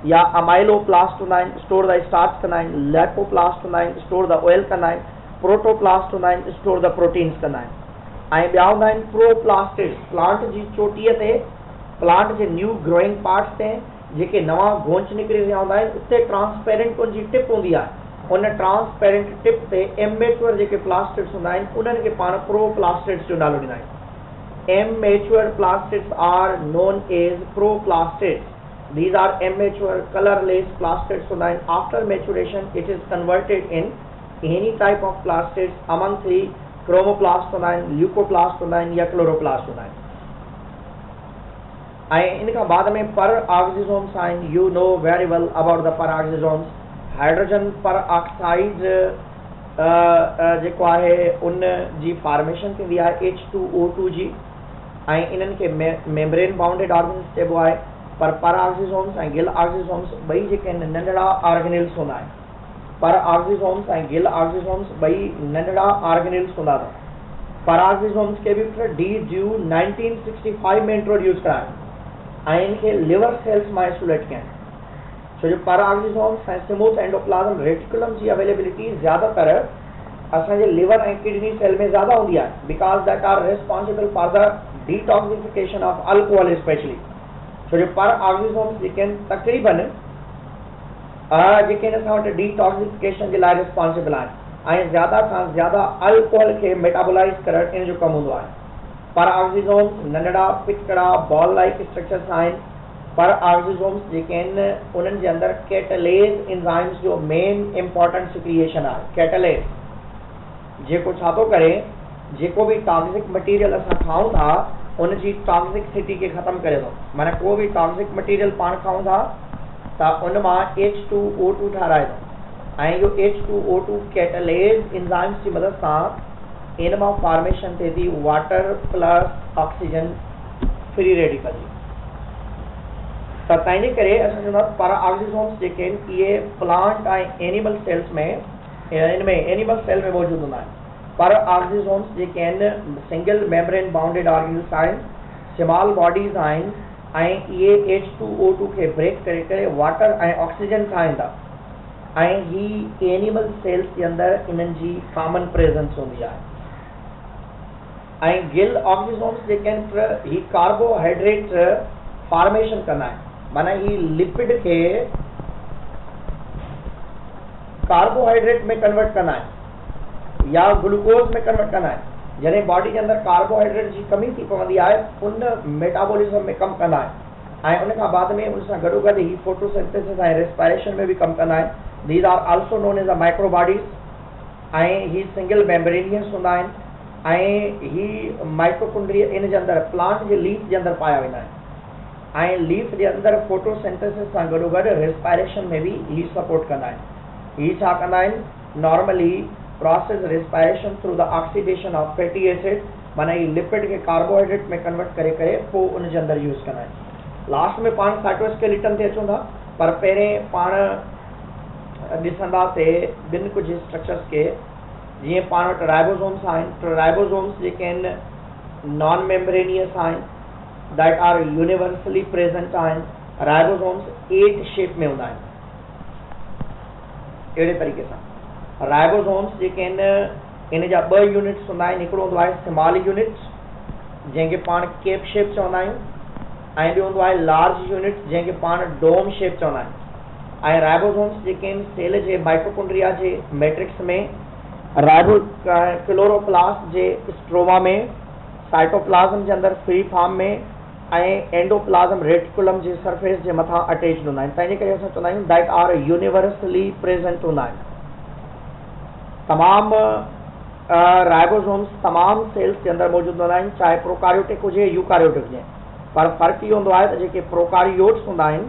या अमाइलोप्लास्ट हूंदा आहिनि स्टोर द स्टार्च कंदा आहिनि, लैकोप्लास्ट हूंदा आहिनि स्टोर द ऑयल कंदा आहिनि, प्रोटोप्लास्ट हूंदा आहिनि स्टोर द प्रोटीन्स कंदा आहिनि. ऐं ॿिया हूंदा आहिनि प्रोप्लास्टिड्स, प्लांट जी चोटीअ ते, प्लांट जे न्यू ग्रोइंग पार्ट्स ते जेके नवां गोंच निकिरी रहिया हूंदा आहिनि उते ट्रांसपेरेंट उनजी टिप हूंदी आहे. उन ट्रांसपेरेंट टिप ते इमेच्योर जेके प्लास्टिड्स हूंदा आहिनि उन्हनि खे पाण प्रोप्लास्टिड्स जो नालो ॾींदा आहियूं. Immature plastids are known as proplastids. These are immature colorless plastids. So then after maturation it is converted in any type of plastids among three: chromoplast, leucoplast या chloroplast. And इनका बाद में peroxisomes आहिनि. You know very well about the peroxisomes. Hydrogen peroxide जेको आहे उन जी formation थींदी आहे H2O2 जी, ऐं इन्हनि खे मेम्ब्रेन बाउंडेड ऑर्गेनिल्स चइबो आहे. पर peroxisomes ऐं गिल ऑक्सीसोम्स ॿई जेके आहिनि नंढड़ा ऑर्गेनिल्स हूंदा आहिनि. peroxisomes ऐं गिल ऑक्सीसोम्स ॿई नंढड़ा ऑर्गेनिल्स हूंदा अथव. peroxisomes खे बि डी 1965 में इंट्रोड्यूस करायो ऐं इनखे लिवर सेल्स मां आइसोलेट कया. छो जो peroxisomes ऐं स्मूथ एंडोप्लाज्म रेटिकुलम जी अवेलेबिलिटी ज़्यादातर असांजे लिवर ऐं किडनी सेल में ज़्यादा हूंदी आहे, because that are responsible for the detoxification of alcohol specially. छो जो peroxisomes जेके आहिनि तक़रीबन जेके आहिनि असां वटि डिटॉक्सिफिकेशन जे लाइ रिस्पॉन्सिबल आहिनि ऐं ज़्यादा खां ज़्यादा अल्कोहल खे मेटाबोलाइज़ करणु इन जो कमु हूंदो आहे. peroxisomes नंढड़ा पिचकड़ा बॉल लाइक स्ट्रक्चर्स आहिनि. peroxisomes जेके आहिनि उन्हनि जे अंदरि कैटलेज एंजाइम्स जो मेन इम्पॉर्टेंट सिक्रिएशन आहे. कैटलेज जेको छा थो करे, जेको भी टॉक्सिक मटीरियल असां खाऊं था उनजी टॉक्सिसिटी खे ख़तमु करे थो. माना को भी टॉक्सिक मटीरियल पाण खाऊं था त उन मां H2O2 ठाराए थो ऐं इहो H2O2 कैटलेज एंजाइम्स जी मदद सां इन मां फॉर्मेशन थिए थी water plus oxygen free radical जी. त तंहिंजे करे असां चवंदा peroxisomes जेके आहिनि इहे प्लांट ऐं एनिमल सेल्स में एनिमल सेल में मौजूदु हूंदा आहिनि. peroxisomes जेके आहिनि सिंगल मेम्ब्रेन बाउंडेड ऑर्गेनिल्स आहिनि, स्मॉल बॉडीज़ आहिनि ऐं इहे H2O2 खे ब्रेक करे करे वाटर ऐं ऑक्सीजन ठाहिनि था ऐं ही एनिमल सेल्स जे अंदरि इन्हनि जी कॉमन प्रेजेंस हूंदी आहे. ऐं गिल ऑक्सीसोम्स जेके आहिनि ही कार्बोहाइड्रेट फॉर्मेशन कंदा आहिनि. माना ही लिपिड खे कार्बोहाइड्रेट में कन्वर्ट कंदा आहिनि या ग्लूकोज में कन्वर्ट कंदा आहिनि. जॾहिं बॉडी जे अंदरि कार्बोहाइड्रेट जी कमी थी पवंदी आहे उन मेटाबॉलिज्म में कमु कंदा आहिनि ऐं उन खां बाद में उन सां गॾोगॾु ही फोटोसिंथेसिस ऐं रेस्पायरेशन में बि कमु कंदा आहिनि. These are also known as a micro bodies ऐं ही सिंगल मेम्ब्रेनियस हूंदा आहिनि ऐं ही माइटोकॉन्ड्रिया इन जे अंदरि प्लांट जे लीफ जे अंदरि पाया वेंदा आहिनि ऐं लीफ जे अंदरि फोटोसिंथेसिस सां गॾोगॾु रेस्पायरेशन में बि ही सपोर्ट कंदा आहिनि. ही छा कंदा आहिनि, normally process respiration through the oxidation of fatty acid. माना ही लिपिड के कार्बोहाइड्रेट में कन्वर्ट करे करे पोइ उन जे अंदरि यूज़ कंदा आहिनि. लास्ट में पाण साइटोस्केलेटन ते अचूं था, पर पहिरें पाण ॾिसंदासीं ॿिनि कुझु स्ट्रक्चर्स के. जीअं पाण वटि राइबोसोम्स आहिनि. राइबोसोम्स जेके आहिनि नॉन मेम्ब्रेनियस आहिनि, दैट आर यूनिवर्सली प्रेजेंट आहिनि. राइबोसोम्स 8 शेप में हूंदा आहिनि. अहिड़े तरीक़े सां राइबोसोम्स जेके आहिनि इन जा 2 यूनिट्स हूंदा आहिनि. हिकिड़ो हूंदो आहे स्मॉल यूनिट जंहिंखे पाण केप शेप चवंदा आहियूं ऐं ॿियो हूंदो आहे लार्ज यूनिट जंहिंखे पाण डोम शेप चवंदा आहियूं. ऐं राइबोसोम्स जेके आहिनि सेल जे माइटोकॉन्ड्रिया जे मैट्रिक्स में, क्लोरोप्लास्ट जे स्ट्रोमा में, साइटोप्लाज्म जे अंदरि फ्री फॉर्म में ऐं एंडोप्लाज्म रेटिकुलम जे सरफेस जे मथां अटैच्ड हूंदा आहिनि. तंहिंजे करे असां चवंदा आहियूं दैट आर यूनिवर्सली प्रेजेंट हूंदा आहिनि. तमामु राइबोसोम्स तमामु सेल्स जे अंदरि मौजूदु हूंदा आहिनि, चाहे प्रोकारियोटिक हुजे यूकारियोटिक हुजे. पर फ़र्क़ु इहो हूंदो आहे त जेके प्रोकारियोट्स हूंदा आहिनि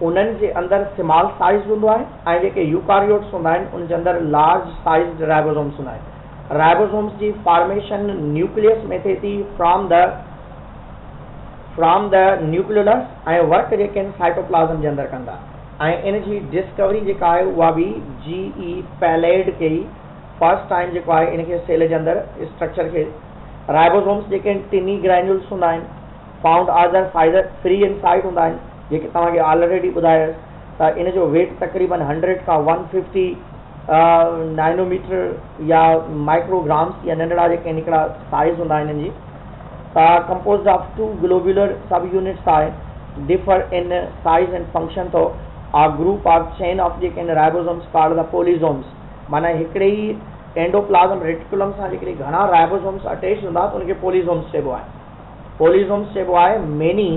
उन्हनि जे अंदरि स्मॉल साइज़ हूंदो आहे ऐं जेके यूकारियोट्स हूंदा आहिनि उन जे अंदरि लार्ज साइज़ राइबोसोम्स हूंदा आहिनि. राइबोसोम्स जी फॉर्मेशन न्यूक्लियस में थिए थी फ्रॉम द न्यूक्लियोलस ऐं वर्क जेके आहिनि साइटोप्लाज्म जे अंदरि कंदा. ऐं इन जी डिस्कवरी जेका आहे उहा बि GE पैलेड कई फर्स्ट टाइम जेको आहे इनखे सेल जे अंदरि स्ट्रक्चर खे राइबोसोम्स जेके टिनी ग्रैन्यूल्स हूंदा आहिनि फाउंड आदर फाइबर फ्री इनसाइड हूंदा आहिनि जेके तव्हांखे ऑलरेडी ॿुधायसि त इन जो वेट तक़रीबन 100 खां 150 नैनोमीटर या माइक्रोग्राम्स या नंढड़ा जेके निकिड़ा साइज़ हूंदा आहिनि इनजी त कंपोज्ड ऑफ 2 ग्लोब्यूलर सब यूनिट्स आहे differ in size and function तो a group or chain of जेके राइबोसोम्स called the polysomes माना हिकिड़े ही एंडोप्लाज्म रेटिकुलम सां जेके घणा राइबोसोम्स अटैच हूंदा त उनखे पोलीसोम्स चइबो आहे पोलीसोम्स चइबो आहे many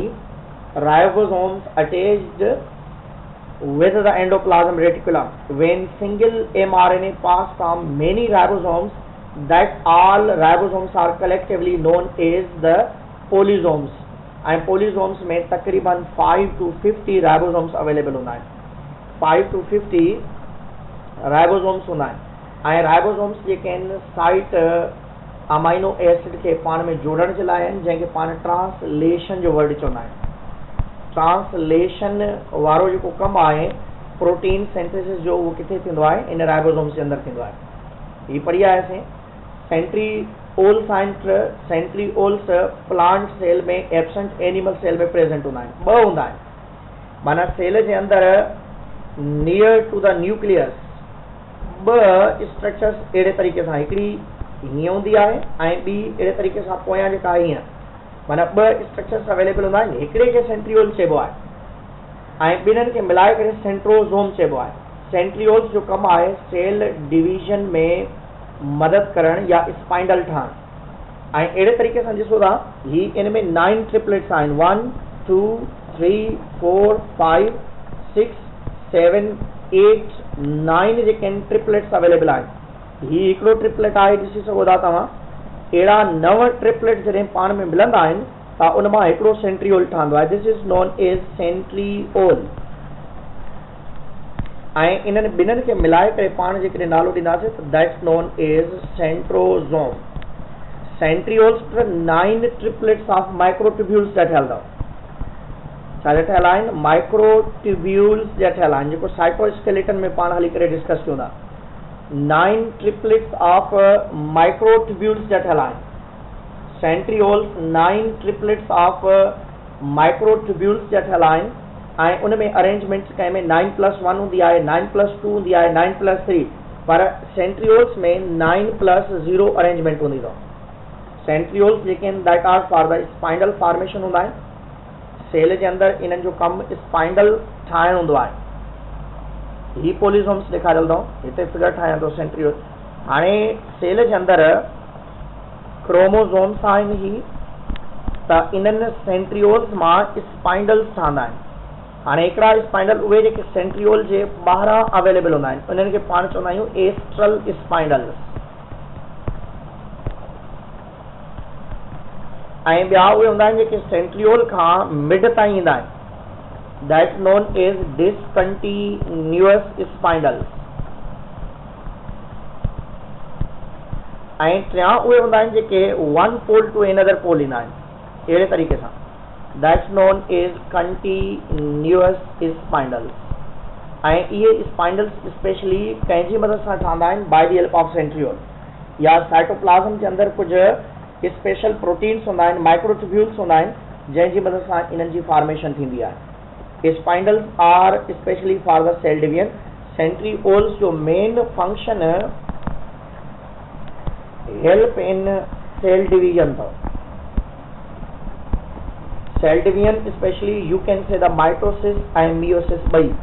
ribosomes attached with the endoplasm reticulum when single mRNA pass from many ribosomes that all ribosomes are collectively known as the polysomes and polysomes में तकरीबन 5 to 50 राइबोसोम्स अवेलेबल हूंदा आहिनि 5 to 50 राइबोसोम्स हूंदा आहिनि ऐं राइबोसोम्स जेके आहिनि site amino acid खे पाण में जोड़ण जे लाइ आहिनि जंहिंखे पाण ट्रांसलेशन जो वर्ड चवंदा आहिनि ट्रांसलेशन वारो जेको कमु आहे प्रोटीन सिंथेसिस जो उहो किथे थींदो आहे इन राइबोसोम्स जे अंदरि थींदो आहे हीअ पढ़ी आयासीं सेंट्रीओल्स प्लांट सेल में एब्सेंट एनिमल सेल में प्रेजेंट हूंदा आहिनि ॿ हूंदा आहिनि माना सेल जे अंदरि नियर टू द न्यूक्लियस ॿ स्ट्रक्चर्स अहिड़े तरीक़े सां हिकिड़ी हीअं हूंदी आहे ऐं ॿी अहिड़े तरीक़े सां पोयां जेका हीअं माना ॿ स्ट्रक्चर्स अवेलेबल हूंदा आहिनि हिकिड़े खे सेंट्रीओल चइबो आहे ऐं ॿिन्हिनि खे मिलाए करे सेंट्रोज़ोम चइबो आहे सेंट्रीओल्स जो कमु आहे सेल डिवीजन में मदद करण या स्पाइंडल ठहण ऐं अहिड़े तरीक़े सां ॾिसो था ही इन में 9 ट्रिपलेट्स आहिनि 1 2 3 4 5 6 7 8 9 जेके आहिनि ट्रिपलेट्स अवेलेबल आहिनि ही हिकिड़ो ट्रिपलेट आहे ॾिसी सघो था तव्हां अहिड़ा 9 ट्रिपलेट जॾहिं पाण में मिलंदा आहिनि त उन मां हिकिड़ो सेंट्रीओल ठहंदो आहे this is known as centriole ऐं इन्हनि ॿिन्हिनि खे मिलाए करे पाण जेकॾहिं नालो ॾींदासीं त that's known as centrosome centrioles 9 triplets of microtubules जा ठहियल अथव छा ठहियल आहिनि माइक्रोट्यूब्यूल्स जा ठहियल आहिनि जेको साइटोस्केलेटन में पाण हली करे डिस्कस कयूं था 9 ट्रिपलेट्स ऑफ माइक्रोट्यूब्यूल्स जा ठहियल आहिनि सेंट्रीओल्स 9 ट्रिपलेट्स ऑफ माइक्रोट्यूब्यूल्स जा ठहियल आहिनि ऐं उन में अरेंजमेंट्स कंहिं में 9+1 हूंदी आहे 9+2 हूंदी आहे 9+3 पर सेंट्रीओल्स में 9+0 अरेंजमेंट हूंदी अथव सेंट्रीओल्स जेके आहिनि that are for the spindle formation हूंदा आहिनि सेल जे अंदरि इन्हनि जो कमु स्पाइंडल ठाहिणु हूंदो आहे ही पोलीसोम्स ॾेखारियल अथव हिते फिगर ठाहियां थो सेंट्रीओल हाणे सेल जे अंदरि क्रोमोसोम्स आहिनि ही त इन्हनि सेंट्रीओल्स मां स्पाइंडल्स ठहंदा आहिनि हाणे हिकिड़ा स्पाइंडल उहे जेके सेंट्रीओल जे ॿाहिरां अवेलेबल हूंदा आहिनि उन्हनि खे पाण चवंदा आहियूं एस्ट्रल स्पाइंडल्स ऐं ॿिया उहे हूंदा आहिनि जेके सेंट्रीओल खां मिड ताईं ईंदा आहिनि that known as discontinuous spindles ऐं टियां उहे हूंदा आहिनि जेके one pole to another pole ईंदा आहिनि अहिड़े तरीक़े सां that's known as continuous spindles ऐं इहे स्पाइंडल्स स्पेशली कंहिंजी मदद सां ठहंदा आहिनि by the help of centriole या साइटोप्लाज्म जे अंदरि कुझु स्पेशल प्रोटीन्स हूंदा आहिनि माइक्रोट्यूब्यूल्स हूंदा आहिनि जंहिंजी मदद सां इन्हनि जी फॉर्मेशन थींदी आहे spindles are specially for the cell division centrioles जो main function help in cell division अथव cell division specially you can say the mitosis and meiosis ॿई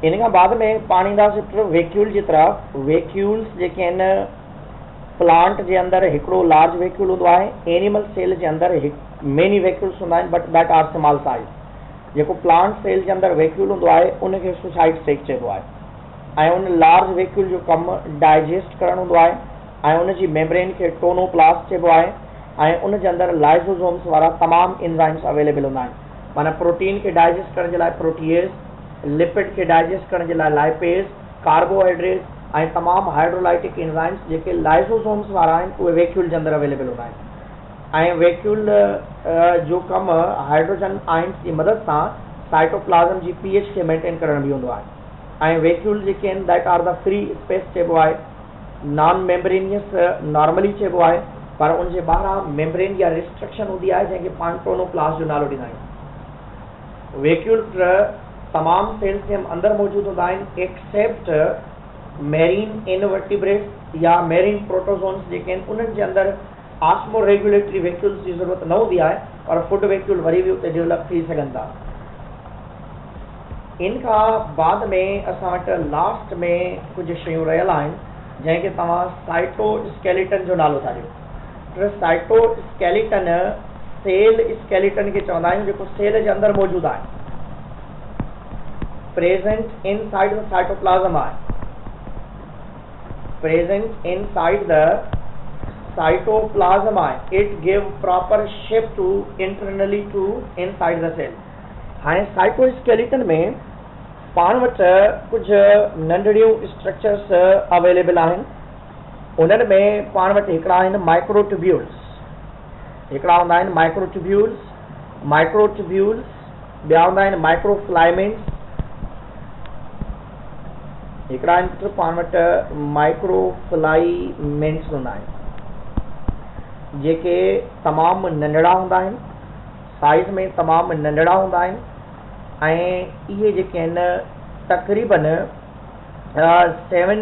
इन खां बाद में पाण ईंदासीं वैक्यूल जी तरफ़ वैक्यूल्स जेके आहिनि प्लांट जे अंदरि हिकिड़ो लार्ज वैक्यूल हूंदो आहे एनिमल सेल जे अंदरि मेनी वैक्यूल्स हूंदा आहिनि but that are small size जेको प्लांट सेल जे अंदरि वैक्यूल हूंदो आहे उनखे सुसाइड सेक चइबो आहे ऐं उन लार्ज वैक्यूल जो कमु डाइजेस्ट करणु हूंदो आहे ऐं उनजी मेम्ब्रेन खे टोनोप्लास्ट चइबो आहे ऐं उन जे अंदरि लाइसोसोम्स वारा तमामु एंजाइम्स अवेलेबल हूंदा आहिनि माना प्रोटीन खे डाइजेस्ट करण जे लाइ प्रोटीएज लिपिड खे डाइजेस्ट करण जे लाइ लाइपेज कार्बोहाइड्रेट ऐं तमामु हाइड्रोलाइटिक एंजाइम्स जेके लाइसोसोम्स वारा आहिनि उहे वैक्यूल जे अंदरि अवेलेबल हूंदा आहिनि ऐं वैक्यूल जो कमु हाइड्रोजन आयन्स जी मदद सां साइटोप्लाज़म जी pH खे मेंटेन करण बि हूंदो आहे। ऐं वैक्यूल जेके आहिनि that are the free space चइबो आहे, नॉन मेम्ब्रेनियस नॉर्मली चइबो आहे, पर उनजे ॿाहिरां मेम्ब्रेन या रिस्ट्रिक्शन हूंदी आहे जंहिंखे पाण टोनोप्लास्ट जो नालो ॾींदा आहियूं। वैक्यूल तमामु सेल्स जे अंदरि मौजूदु हूंदा आहिनि एक्सेप्ट मेरीन इनवर्टिब्रेट्स या मेरीन प्रोटोज़ोन्स जेके आहिनि उन्हनि जे अंदरि ऑस्मो रेगुलेटरी वैक्यूल्स जी ज़रूरत न हूंदी आहे, पर फुड वैक्यूल वरी बि उते डेवलप थी सघनि था। इन खां बाद में असां वटि लास्ट में कुझु शयूं रहियल आहिनि जंहिंखे तव्हां साइटोस्केलेटन जो नालो था ॾियो। साइटोस्केलेटन सेल स्केलेटन खे चवंदा आहियूं जेको सेल जे अंदरि मौजूदु आहे, प्रेजेंट इनसाइड द साइटोप्लाज़म आहे, प्रेजेंट इनसाइड द साइटोप्लाज़म आहे। It give proper shape to internally to inside the cell. हाणे साइटोस्केलेटन में पाण वटि कुझु नंढड़ियूं स्ट्रक्चर्स अवेलेबल आहिनि। उन्हनि में पाण वटि हिकिड़ा आहिनि माइक्रोट्यूब्यूल्स, हिकिड़ा हूंदा आहिनि माइक्रोट्यूब्यूल्स, ॿिया हूंदा आहिनि माइक्रोफ्लाइमेंट्स, हिकिड़ा आहिनि पाण वटि माइक्रोफ्लाइमेंट्स हूंदा आहिनि जेके तमामु नंढड़ा हूंदा आहिनि, साइज़ में तमामु नंढड़ा हूंदा आहिनि ऐं इहे जेके आहिनि तक़रीबन 7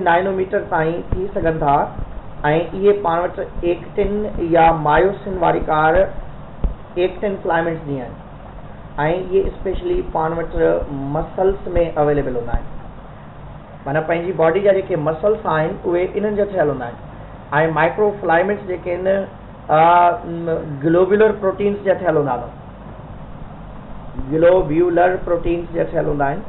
नैनोमीटर ताईं थी सघनि था ऐं इहे पाण वटि एक्टिन या मायोसिन वारी कार एक्टिन फ्लाइमेंट्स ॾींदा आहिनि ऐं इहे स्पेशली पाण वटि मसल्स में अवेलेबल हूंदा आहिनि। माना पंहिंजी बॉडी जा जेके मसल्स आहिनि उहे इन्हनि जा ठहियल हूंदा आहिनि ऐं माइक्रोफ्लाइमेंट्स जेके आहिनि ग्लोब्यूलर प्रोटीन्स जा ठहियल हूंदा आहिनि, ग्लोब्यूलर प्रोटीन्स जा ठहियल हूंदा आहिनि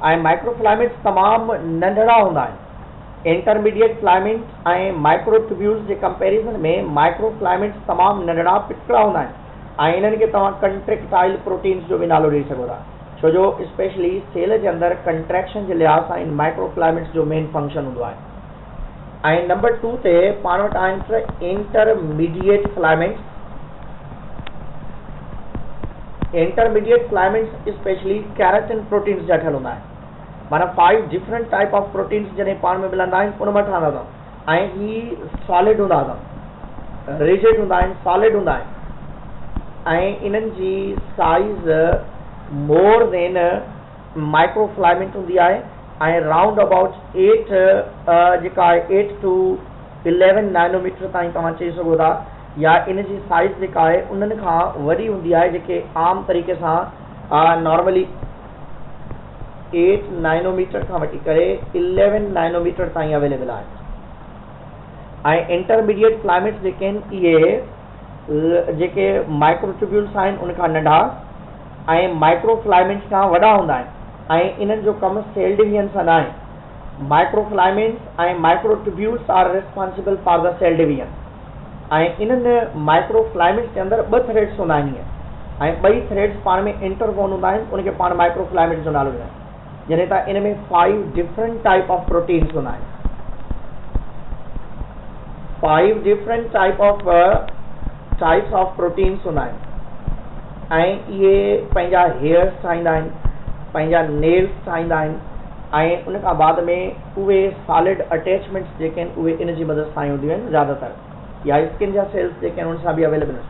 ऐं माइक्रोफ्लाइमेंट्स तमामु नंढड़ा हूंदा आहिनि। इंटरमीडिएट फ्लाइमेंट्स ऐं माइक्रोट्यूब्यूल्स जे कंपेरिज़न में माइक्रोफ्लाइमेंट्स तमामु नंढड़ा पिटकड़ा हूंदा आहिनि ऐं इन्हनि खे तव्हां कंट्रेक्टाइल प्रोटीन्स जो बि नालो ॾेई सघो था, छो जो स्पेशली सेल जे अंदरि कंट्रैक्शन जे लिहाज़ सां इन माइक्रोफ्लाइमेंट्स जो मेन फंक्शन हूंदो आहे। ऐं नंबर 2 ते पाण वटि आहिनि intermediate filaments. Intermediate filaments specially keratin proteins जा ठहियल हूंदा आहिनि। माना 5 डिफरेंट टाइप ऑफ प्रोटीन्स जॾहिं पाण में मिलंदा आहिनि उन मां ठहंदा अथव ऐं ही सॉलिड हूंदा अथव, रिजिड हूंदा आहिनि, सॉलिड हूंदा आहिनि ऐं इन्हनि जी साइज़ मोर देन माइक्रोफ्लाइमेंट हूंदी आहे ऐं राउंड अबाउट 8 जेका आहे 8 to 11 नैनोमीटर ताईं तव्हां चई सघो था, या इन जी साइज़ जेका आहे उन्हनि खां वॾी हूंदी आहे जेके आम तरीक़े सां नॉर्मली 8 नैनोमीटर खां वठी करे 11 नैनोमीटर ताईं अवेलेबल आहे। ऐं इंटरमीडिएट फ्लाइमेंट्स जेके आहिनि इहे जेके माइक्रोट्यूब्यूल्स आहिनि उनखां नंढा ऐं माइक्रोफ्लाइमेंट्स खां वॾा हूंदा आहिनि ऐं इन्हनि जो कमु सेल डिवीजन सां न आहे। माइक्रोफ्लाइमेंट्स ऐं microtubules are responsible for the cell division ऐं इन्हनि माइक्रोफ्लाइमेंट्स जे अंदरि 2 थ्रेड्स हूंदा आहिनि ऐं 2 थ्रेड्स पाण में इंटरवोन हूंदा आहिनि, उनखे पाण माइक्रोफ्लाइमेंट्स जो नालो ॾींदा आहिनि। जॾहिं त इन में 5 डिफरेंट टाइप ऑफ प्रोटीन्स हूंदा आहिनि, 5 डिफरेंट टाइप्स ऑफ प्रोटीन्स हूंदा आहिनि ऐं इहे पंहिंजा हेयर्स ठाहींदा आहिनि, पंहिंजा नेल्स ठाहींदा आहिनि ऐं उन खां बाद में उहे सॉलिड अटैचमेंट्स जेके आहिनि उहे इन जी मदद सां ई हूंदियूं आहिनि ज़्यादातर, या स्किन जा सेल्स जेके आहिनि उन सां बि अवेलेबल आहिनि।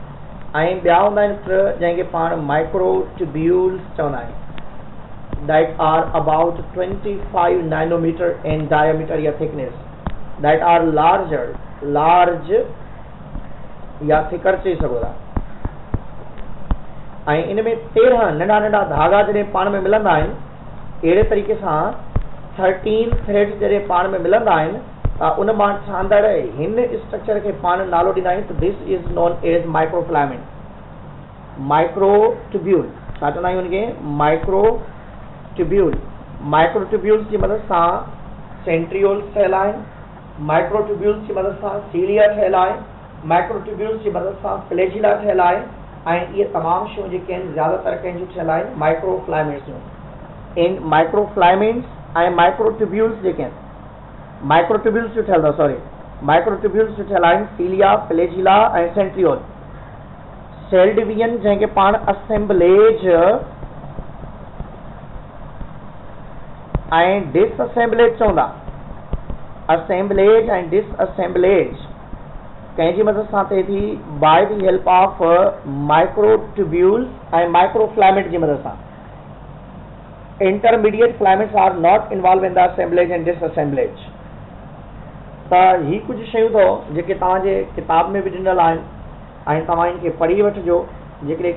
ऐं ॿिया हूंदा आहिनि जंहिंखे पाण माइक्रोट्यूब्यूल्स चवंदा आहियूं, that are about 25 nanometer in diameter या thickness, that are large या thicker चई सघो था। ऐं इन में 13 नंढा नंढा धागा जॾहिं पाण में मिलंदा आहिनि, अहिड़े तरीक़े सां 13 थ्रेड्स जॾहिं पाण में मिलंदा आहिनि उन मां ठहंदड़ हिन स्ट्रक्चर खे पाण नालो ॾींदा आहियूं त this is known as microfilament, microtubule छा चवंदा आहियूं उनखे, माइक्रोट्यूब्यूल्स जी मदद सां सेंट्रियोल्स ठहियल आहिनि, माइक्रोट्यूब्यूल्स जी मदद सां सीलिया ठहियल आहे, माइक्रोट्यूब्यूल्स जी मदद सां फ्लैजिला ठहियल आहे ऐं इहे तमामु शयूं जेके आहिनि ज़्यादातर कंहिंजूं ठहियल आहिनि माइक्रोफ्लाइमेंट्स जूं। इन माइक्रोफ्लाइमेंट्स ऐं माइक्रोट्यूब्यूल्स जेके आहिनि माइक्रोट्यूब्यूल्स जो ठहंदा, सॉरी, माइक्रोट्यूब्यूल्स जो ठहियल आहिनि, सीलिया, फ्लैजिला ऐं सेंट्रियोल। सेल डिवीजन जंहिंखे पाण असेंबलेज ऐं डिसअसेंबलेज चवंदा, असेंबलेज ऐं डिसअसेंबलेज कंहिंजी मदद सां थिए थी, by the help of microtubules ऐं माइक्रोफ्लैमेट जी मदद सां। Intermediate filaments are not involve in the assemblage and disassemblage. त ही कुछ शयूं अथव जेके तव्हांजे किताब में बि ॾिनल आहिनि ऐं तव्हां इनखे पढ़ी वठिजो। जेकॾहिं